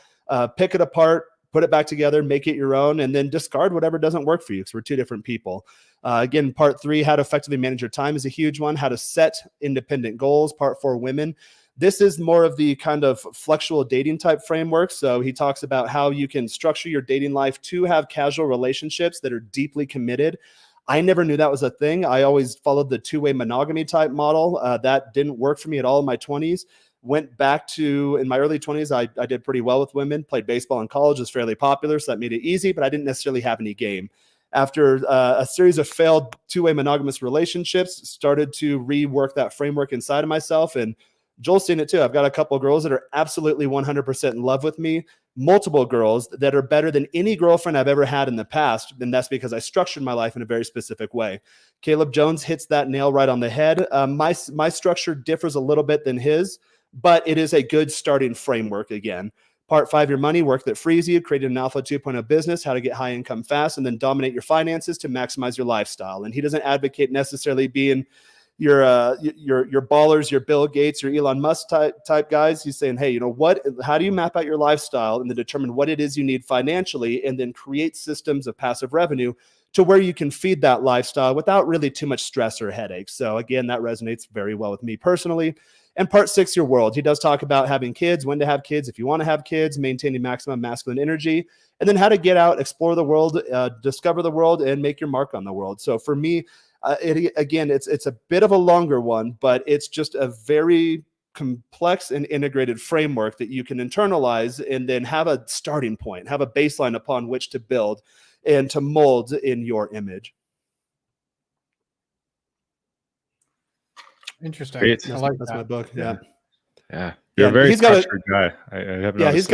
pick it apart, put it back together, make it your own, and then discard whatever doesn't work for you, because we're 2 different people. Again, part 3, how to effectively manage your time, is a huge one. How to set independent goals. Part 4, women. This is more of the kind of flexible dating type framework. So he talks about how you can structure your dating life to have casual relationships that are deeply committed. I never knew that was a thing. I always followed the 2-way monogamy type model. That didn't work for me at all in my 20s. Went back to, in my early 20s, I did pretty well with women, played baseball in college, was fairly popular, so that made it easy, but I didn't necessarily have any game. After a series of failed 2-way monogamous relationships, started to rework that framework inside of myself, and Joel's seen it too. I've got a couple of girls that are absolutely 100% in love with me, multiple girls that are better than any girlfriend I've ever had in the past, and that's because I structured my life in a very specific way. Caleb Jones hits that nail right on the head. My structure differs a little bit than his, but it is a good starting framework again. Part 5, your money, work that frees you, creating an alpha 2.0 business, how to get high income fast, and then dominate your finances to maximize your lifestyle. And he doesn't advocate necessarily being your ballers, your Bill Gates, your Elon Musk type guys. He's saying, hey, you know what? How do you map out your lifestyle and then determine what it is you need financially, and then create systems of passive revenue to where you can feed that lifestyle without really too much stress or headaches. So again, that resonates very well with me personally. And part 6, your world. He does talk about having kids, when to have kids, if you want to have kids, maintaining maximum masculine energy, and then how to get out, explore the world, discover the world, and make your mark on the world. So for me, it's a bit of a longer one, but it's just a very complex and integrated framework that you can internalize and then have a starting point, have a baseline upon which to build and to mold in your image. Interesting. Great. I like That's that. my book. Yeah. Yeah. You're a very he's got structured guy. I have Yeah, noticed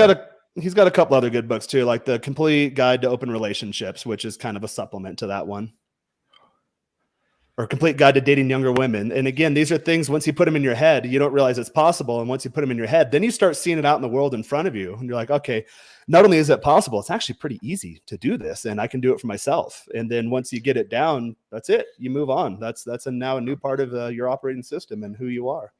he's got a couple other good books too, like The Complete Guide to Open Relationships, which is kind of a supplement to that one. Or Complete Guide to Dating Younger Women. And again, these are things, once you put them in your head, you don't realize it's possible. And once you put them in your head, then you start seeing it out in the world in front of you. And you're like, okay, not only is it possible, it's actually pretty easy to do this, and I can do it for myself. And then once you get it down, that's it. You move on. That's now a new part of your operating system and who you are.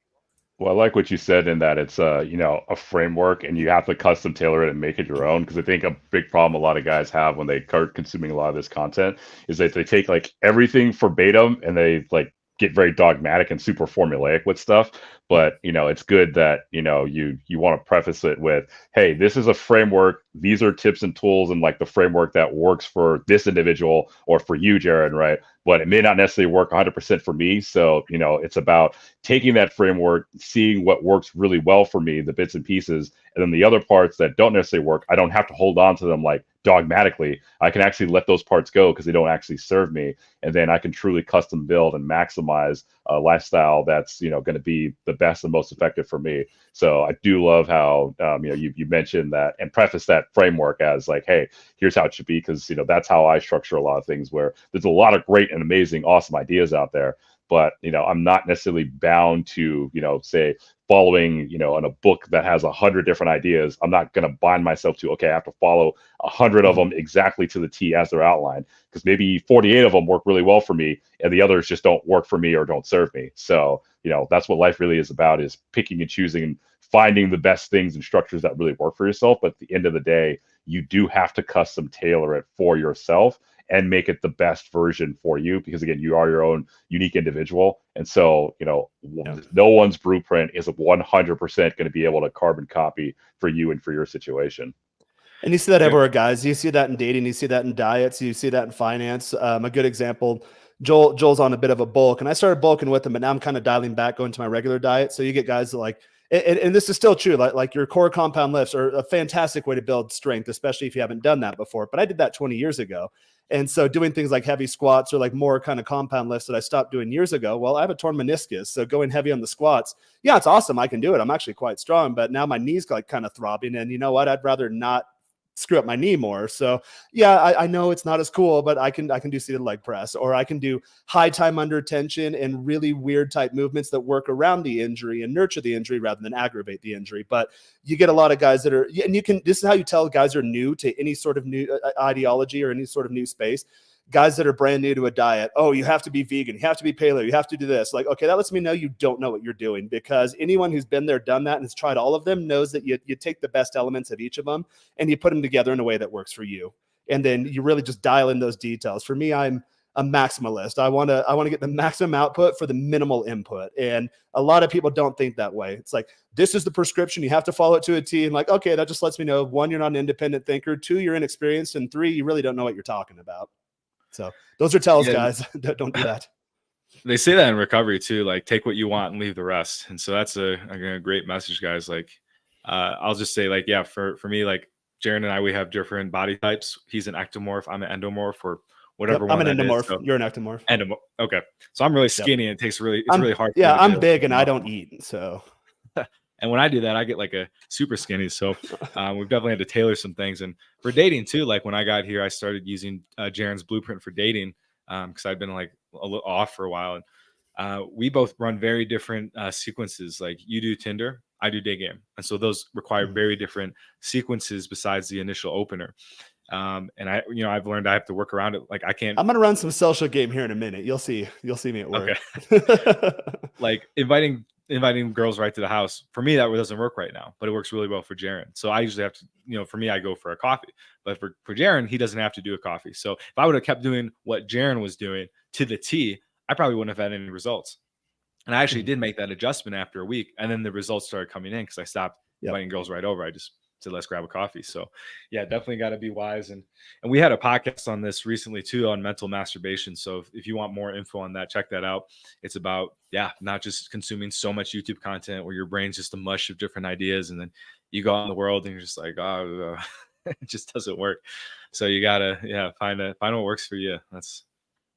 Well, I like what you said in that it's a framework, and you have to custom tailor it and make it your own. Because I think a big problem a lot of guys have when they start consuming a lot of this content is that they take like everything verbatim and they like get very dogmatic and super formulaic with stuff. But it's good that you want to preface it with, hey, this is a framework. These are tips and tools, and like the framework that works for this individual or for you, Jared, right? But it may not necessarily work 100% for me. So, it's about taking that framework, seeing what works really well for me, the bits and pieces, and then the other parts that don't necessarily work, I don't have to hold on to them like dogmatically. I can actually let those parts go because they don't actually serve me. And then I can truly custom build and maximize a lifestyle that's, going to be the best and most effective for me. So I do love how, you mentioned that and preface that framework as like, hey, here's how it should be. Because, that's how I structure a lot of things, where there's a lot of great and amazing, awesome ideas out there. But, I'm not necessarily bound to, say, following, in a book that has 100 different ideas. I'm not going to bind myself to, okay, I have to follow 100 of them exactly to the T as they're outlined, because maybe 48 of them work really well for me and the others just don't work for me or don't serve me. So, that's what life really is about, is picking and choosing and finding the best things and structures that really work for yourself. But at the end of the day, you do have to custom tailor it for yourself and make it the best version for you, because again, you are your own unique individual. And so, no one's blueprint is 100% going to be able to carbon copy for you and for your situation. And you see that Yeah. everywhere, guys. You see that in dating. You see that in diets. You see that in finance. A good example, Joel's on a bit of a bulk, and I started bulking with him, but now I'm kind of dialing back, going to my regular diet. So you get guys that like, and this is still true, like your core compound lifts are a fantastic way to build strength, especially if you haven't done that before. But I did that 20 years ago. And so doing things like heavy squats or like more kind of compound lifts that I stopped doing years ago, well, I have a torn meniscus. So going heavy on the squats, yeah, it's awesome. I can do it. I'm actually quite strong, but now my knee's like kind of throbbing. And you know what? I'd rather not screw up my knee more. So yeah, I know it's not as cool, but I can do seated leg press, or I can do high time under tension and really weird type movements that work around the injury and nurture the injury rather than aggravate the injury. But you get a lot of guys that are, and this is how you tell guys are new to any sort of new ideology or any sort of new space. Guys that are brand new to a diet, oh, you have to be vegan, you have to be paleo, you have to do this. Like, okay, that lets me know you don't know what you're doing, because anyone who's been there, done that, and has tried all of them knows that you take the best elements of each of them and you put them together in a way that works for you. And then you really just dial in those details. For me, I'm a maximalist. I want to get the maximum output for the minimal input. And a lot of people don't think that way. It's like, this is the prescription. You have to follow it to a T. And like, okay, that just lets me know, 1, you're not an independent thinker. 2, you're inexperienced. And 3, you really don't know what you're talking about. So those are tells, guys. Don't do that. They say that in recovery too, like take what you want and leave the rest. And so that's a great message, guys. Like, I'll just say, like, yeah, for me, like Jaron and I, we have different body types. He's an ectomorph. I'm an endomorph, or whatever. Yep, I'm an endomorph. So, you're an ectomorph. Endomorph. Okay. So I'm really skinny, and it's really hard. Yeah, I'm big and I don't eat. So. And when I do that, I get like a super skinny. So we've definitely had to tailor some things. And for dating too, like when I got here, I started using Jaron's blueprint for dating, because I'd been like a little off for a while. And we both run very different sequences. Like you do Tinder, I do Day Game. And so those require very different sequences besides the initial opener. And I've learned I have to work around it. Like I'm going to run some social game here in a minute. You'll see me at work. Okay. Like inviting girls right to the house, for me, that doesn't work right now, but it works really well for Jaron. So I usually have to, for me, I go for a coffee, but for Jaron, he doesn't have to do a coffee. So if I would have kept doing what Jaron was doing to the T, I probably wouldn't have had any results. And I actually did make that adjustment after a week, and then the results started coming in because I stopped inviting girls right over. I just said, let's grab a coffee. So yeah, definitely got to be wise. And we had a podcast on this recently too, on mental masturbation. So if you want more info on that, check that out. It's about, not just consuming so much YouTube content where your brain's just a mush of different ideas. And then you go out in the world and you're just like, oh, it just doesn't work. So you gotta, find what works for you.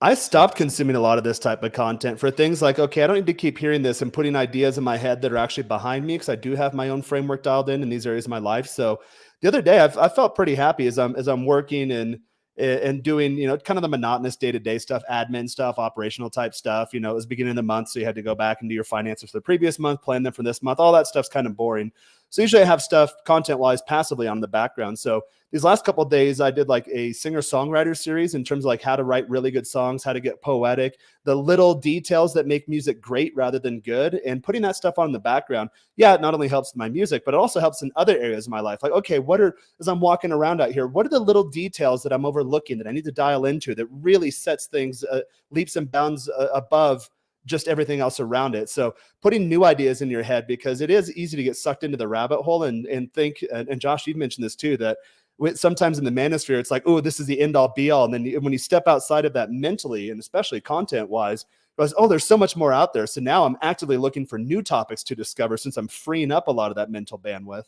I stopped consuming a lot of this type of content for things like, okay, I don't need to keep hearing this and putting ideas in my head that are actually behind me, because I do have my own framework dialed in these areas of my life. So the other day, I felt pretty happy as I'm working and doing, kind of the monotonous day-to-day stuff, admin stuff, operational type stuff. It was beginning of the month, so you had to go back and do your finances for the previous month, plan them for this month. All that stuff's kind of boring. So usually I have stuff content-wise passively on the background. So these last couple of days, I did like a singer-songwriter series in terms of like how to write really good songs, how to get poetic, the little details that make music great rather than good, and putting that stuff on in the background. Yeah, it not only helps my music, but it also helps in other areas of my life. Like, okay, as I'm walking around out here, what are the little details that I'm overlooking that I need to dial into that really sets things leaps and bounds above just everything else around it? So putting new ideas in your head, because it is easy to get sucked into the rabbit hole and think, and Josh, you've mentioned this too, that sometimes in the manosphere, it's like, oh, this is the end all be all. And then when you step outside of that mentally, and especially content wise, goes, oh, there's so much more out there. So now I'm actively looking for new topics to discover, since I'm freeing up a lot of that mental bandwidth.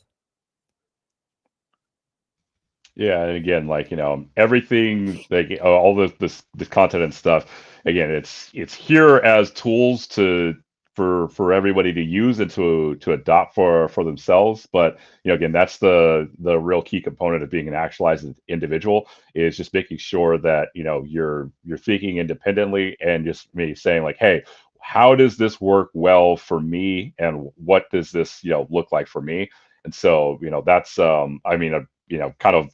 Yeah, and again, like, everything, like all this content and stuff, again, it's here as tools for everybody to use and to adopt for themselves. But again, that's the real key component of being an actualized individual, is just making sure that you're thinking independently, and just me saying like, hey, how does this work well for me, and what does this look like for me? And so that's kind of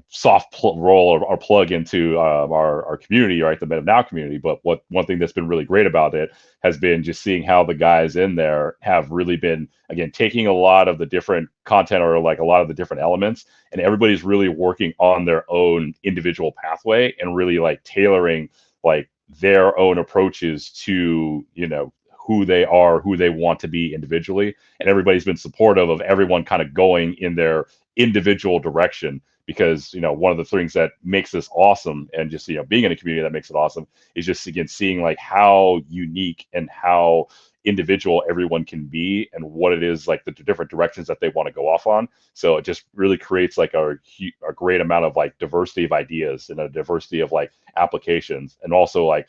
soft roll or plug into our community, right? The Men of Now community. But one thing that's been really great about it has been just seeing how the guys in there have really been, again, taking a lot of the different content, or like a lot of the different elements, and everybody's really working on their own individual pathway and really like tailoring like their own approaches to who they are, who they want to be individually. And everybody's been supportive of everyone kind of going in their individual direction, because one of the things that makes this awesome, and just being in a community that makes it awesome, is just again seeing like how unique and how individual everyone can be, and what it is like the different directions that they want to go off on. So it just really creates like a great amount of like diversity of ideas and a diversity of like applications, and also like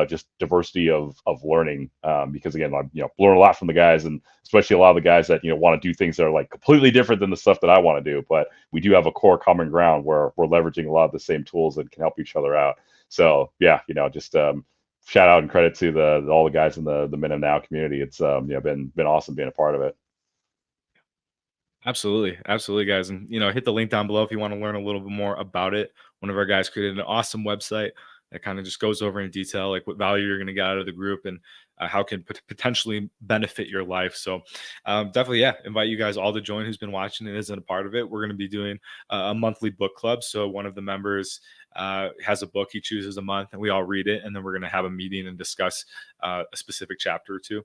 just diversity of learning, because again, I'm learn a lot from the guys, and especially a lot of the guys that want to do things that are like completely different than the stuff that I want to do, but we do have a core common ground where we're leveraging a lot of the same tools that can help each other out. So yeah, just shout out and credit to all the guys in the Minnow Now community. It's been awesome being a part of it. Absolutely, guys. And hit the link down below if you want to learn a little bit more about it. One of our guys created an awesome website that kind of just goes over in detail like what value you're going to get out of the group, and how it can potentially benefit your life. So definitely, invite you guys all to join who's been watching and isn't a part of it. We're going to be doing a monthly book club. So one of the members has a book he chooses a month, and we all read it, and then we're going to have a meeting and discuss a specific chapter or two.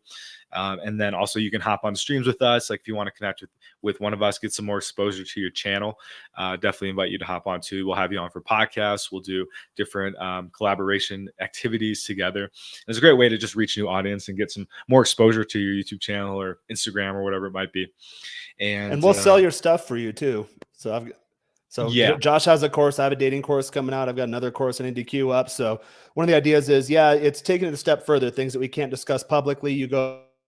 And then also you can hop on streams with us. Like if you want to connect with one of us, get some more exposure to your channel, definitely invite you to hop on too. We'll have you on for podcasts. We'll do different collaboration activities together. And it's a great way to just reach new audience and get some more exposure to your YouTube channel or Instagram or whatever it might be. And we'll sell your stuff for you too. So yeah, Josh has a course. I have a dating course coming out. I've got another course I need to queue up. So one of the ideas is, it's taking it a step further. Things that we can't discuss publicly.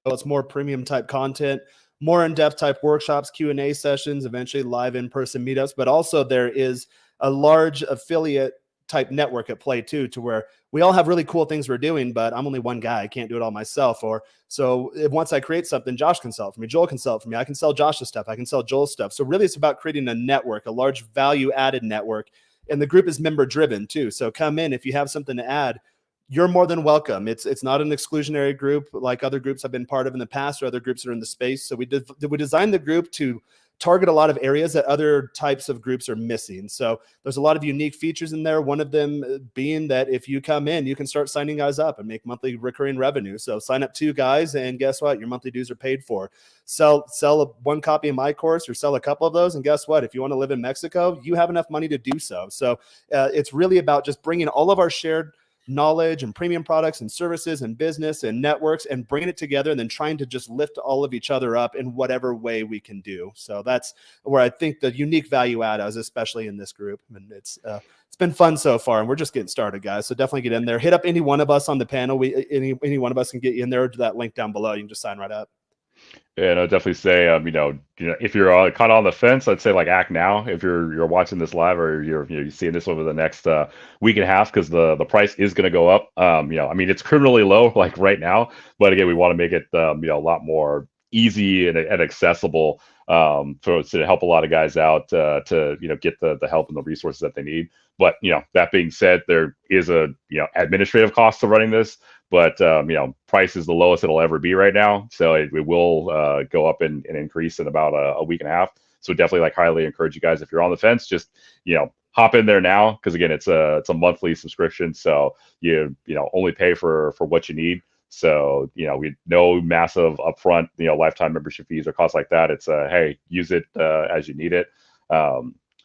It's more premium type content, more in-depth type workshops, Q&A sessions, eventually live in-person meetups. But also there is a large affiliate type network at play too, to where we all have really cool things we're doing, but I'm only one guy. I can't do it all myself. So once I create something, Josh can sell it for me. Joel can sell it for me. I can sell Josh's stuff. I can sell Joel's stuff. So really it's about creating a network, a large value added network. And the group is member driven too. So come in, if you have something to add, you're more than welcome. It's not an exclusionary group like other groups I've been part of in the past, or other groups that are in the space. So we designed the group to target a lot of areas that other types of groups are missing. So there's a lot of unique features in there. One of them being that if you come in, you can start signing guys up and make monthly recurring revenue. So sign up 2 guys, and guess what? Your monthly dues are paid for. Sell one copy of my course, or sell a couple of those, and guess what? If you want to live in Mexico, you have enough money to do so. So it's really about just bringing all of our shared knowledge and premium products and services and business and networks, and bringing it together, and then trying to just lift all of each other up in whatever way we can do. So that's where I think the unique value add is, especially in this group. And it's been fun so far, and we're just getting started, guys. So definitely get in there. Hit up any one of us on the panel. Any one of us can get you in there to that link down below. You can just sign right up. Yeah, and I'd definitely say, if you're kind of on the fence, I'd say like act now. If you're watching this live, or you're seeing this over the next week and a half, because the price is going to go up. It's criminally low like right now, but again, we want to make it a lot more easy and accessible to help a lot of guys out to get the help and the resources that they need. But that being said, there is a administrative cost to running this. But price is the lowest it'll ever be right now, so it will go up and increase in about a week and a half. So definitely like highly encourage you guys, if you're on the fence, just hop in there now, because again, it's a monthly subscription, so you only pay for what you need. So we no massive upfront lifetime membership fees or costs like that. It's hey, use it as you need it.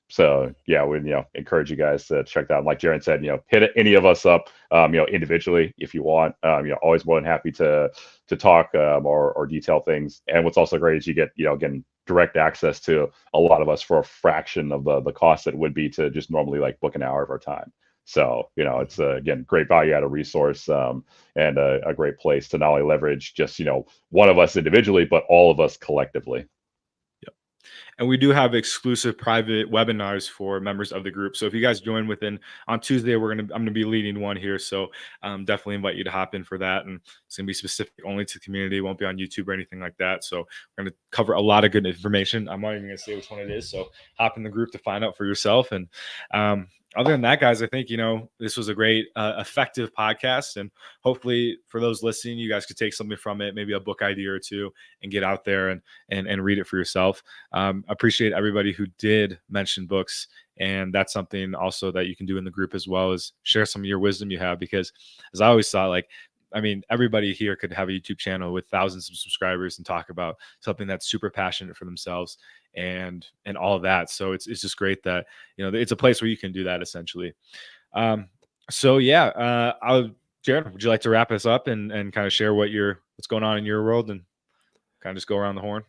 So yeah, we encourage you guys to check that out. Like Jaron said, hit any of us up, individually if you want. Always more than happy to talk or detail things. And what's also great is you get again direct access to a lot of us for a fraction of the cost that it would be to just normally like book an hour of our time. So it's again great value added resource, and a great place to not only leverage just one of us individually, but all of us collectively. And we do have exclusive private webinars for members of the group. So if you guys join on Tuesday, I'm going to be leading one here. So definitely invite you to hop in for that. And it's going to be specific only to the community. It won't be on YouTube or anything like that. So we're going to cover a lot of good information. I'm not even going to say which one it is. So hop in the group to find out for yourself. And other than that, guys, I think, this was a great, effective podcast. And hopefully for those listening, you guys could take something from it, maybe a book idea or two, and get out there and read it for yourself. Appreciate everybody who did mention books. And that's something also that you can do in the group as well, is share some of your wisdom you have. Because as I always thought, everybody here could have a YouTube channel with thousands of subscribers and talk about something that's super passionate for themselves. and all of that. So it's just great that, you know, it's a place where you can do that essentially. So yeah, Jared, would you like to wrap us up and kind of share what's going on in your world and kind of just go around the horn?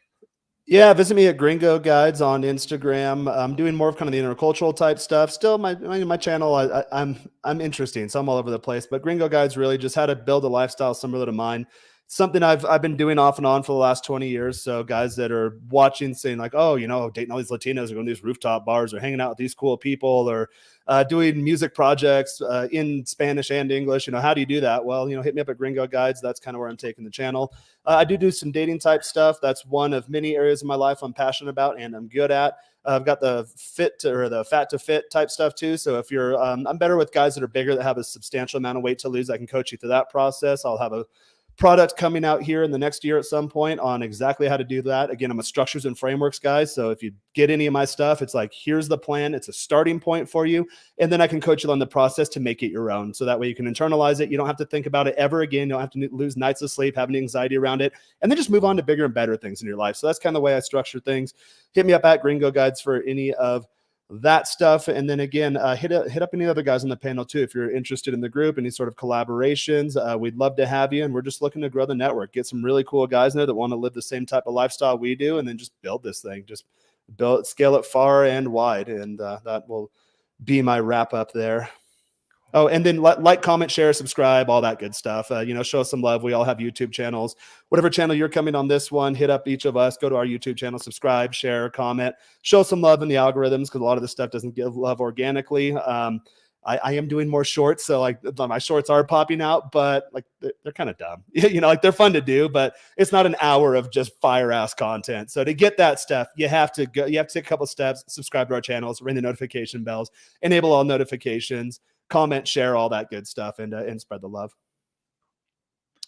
Yeah, visit me at Gringo Guides on Instagram. I'm doing more of kind of the intercultural type stuff. Still, my channel, I'm interesting, so I'm all over the place. But Gringo Guides really just how to build a lifestyle similar to mine. Something I've been doing off and on for the last 20 years. So guys that are watching, saying like, oh, you know, dating all these Latinos, or going to these rooftop bars, or hanging out with these cool people, or doing music projects in Spanish and English. You know, how do you do that? Well, you know, hit me up at Gringo Guides. That's kind of where I'm taking the channel. I do some dating type stuff. That's one of many areas of my life I'm passionate about and I'm good at. I've got the fat to fit type stuff too. So if you're, I'm better with guys that are bigger, that have a substantial amount of weight to lose. I can coach you through that process. I'll have a product coming out here in the next year at some point on exactly how to do that. Again, I'm a structures and frameworks guy. So if you get any of my stuff, it's like, here's the plan. It's a starting point for you. And then I can coach you on the process to make it your own. So that way you can internalize it. You don't have to think about it ever again. You don't have to lose nights of sleep, having anxiety around it, and then just move on to bigger and better things in your life. So that's kind of the way I structure things. Hit me up at Gringo Guides for any of that stuff. And then again, hit up any other guys on the panel too. If you're interested in the group, any sort of collaborations, we'd love to have you. And we're just looking to grow the network, get some really cool guys in there that want to live the same type of lifestyle we do, and then just build this thing, just scale it far and wide. And that will be my wrap up there. Oh, and then like, comment, share, subscribe, all that good stuff. You know, show us some love. We all have YouTube channels. Whatever channel you're coming on this one, hit up each of us. Go to our YouTube channel, subscribe, share, comment, show some love in the algorithms, because a lot of this stuff doesn't give love organically. I am doing more shorts, so like my shorts are popping out, but like they're kind of dumb. You know, like they're fun to do, but it's not an hour of just fire ass content. So to get that stuff, you have to take a couple steps, subscribe to our channels, ring the notification bells, enable all notifications, comment, share, all that good stuff, and spread the love.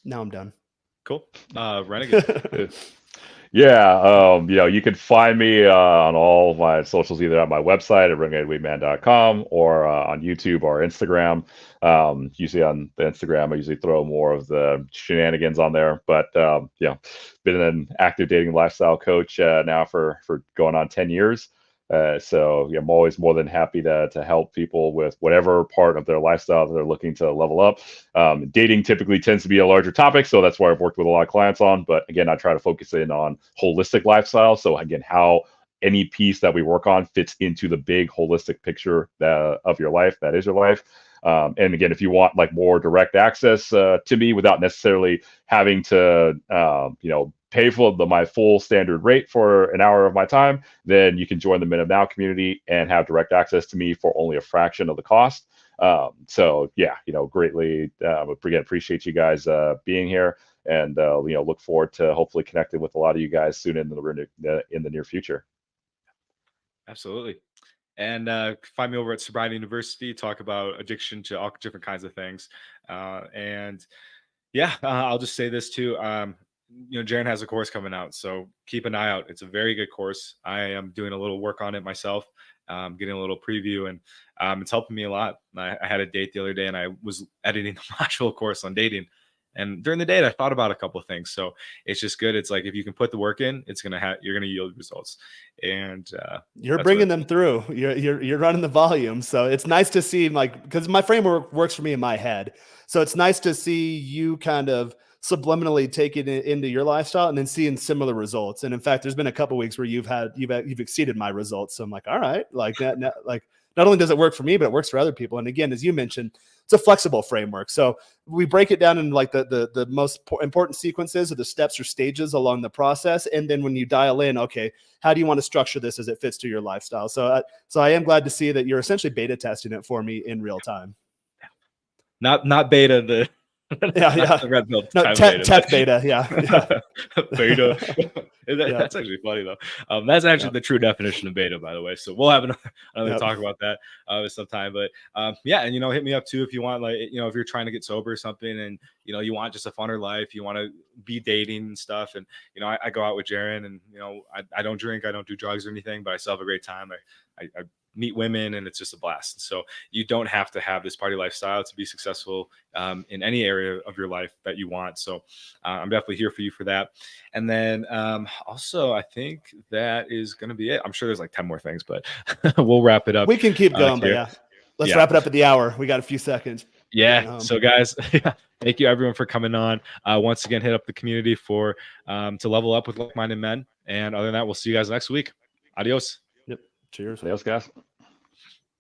Now I'm done. Cool. Renegade. Yeah, you know, you can find me on all of my socials, either on my website at renegadeweedman.com or on YouTube or Instagram. Usually on the Instagram, I usually throw more of the shenanigans on there. But you know, been an active dating lifestyle coach now for going on 10 years. So yeah, I'm always more than happy to help people with whatever part of their lifestyle that they're looking to level up. Dating typically tends to be a larger topic, so that's why I've worked with a lot of clients on. But again, I try to focus in on holistic lifestyle. So again, how any piece that we work on fits into the big holistic picture of your life, that is your life. And again, if you want like more direct access to me without necessarily having to, you know, pay for my full standard rate for an hour of my time, then you can join the Men Up Now community and have direct access to me for only a fraction of the cost. So yeah, you know, greatly again, appreciate you guys being here, and you know, look forward to hopefully connecting with a lot of you guys soon in the near future. Absolutely. And find me over at Sobriety University, talk about addiction to all different kinds of things. And yeah, I'll just say this too. You know, Jaren has a course coming out, so keep an eye out. It's a very good course. I am doing a little work on it myself, getting a little preview, and it's helping me a lot. I had a date the other day, and I was editing the module course on dating. And during the date, I thought about a couple of things. So it's just good. It's like if you can put the work in, you're gonna yield results. And you're bringing them through. You're running the volume. So it's nice to see, like, because my framework works for me in my head. So it's nice to see you kind of subliminally take it into your lifestyle and then seeing similar results. And in fact, there's been a couple of weeks where you've exceeded my results. So I'm like, all right, like that, like not only does it work for me, but it works for other people. And again, as you mentioned, it's a flexible framework. So we break it down in like the most important sequences or the steps or stages along the process. And then when you dial in, okay, how do you want to structure this as it fits to your lifestyle? So I am glad to see that you're essentially beta testing it for me in real time. Not beta, the yeah. The red pill. No, tech beta. Yeah. Beta. That's actually funny though. That's actually the true definition of beta, by the way. So we'll have another talk about that sometime. But yeah, and you know, hit me up too if you want, like, you know, if you're trying to get sober or something, and you know, you want just a funner life, you want to be dating and stuff. And you know, I go out with Jaren, and you know, I don't drink, I don't do drugs or anything, but I still have a great time. I meet women, and it's just a blast. So you don't have to have this party lifestyle to be successful in any area of your life that you want. So I'm definitely here for you for that. And then also, I think that is going to be it. I'm sure there's like 10 more things, but we'll wrap it up. We can keep going, but here. yeah. Let's Yeah. wrap it up at the hour. We got a few seconds. Yeah. So guys, thank you everyone for coming on. Once again, hit up the community for to level up with like-minded men. And other than that, we'll see you guys next week. Adios. Yep. Cheers. Adios, guys.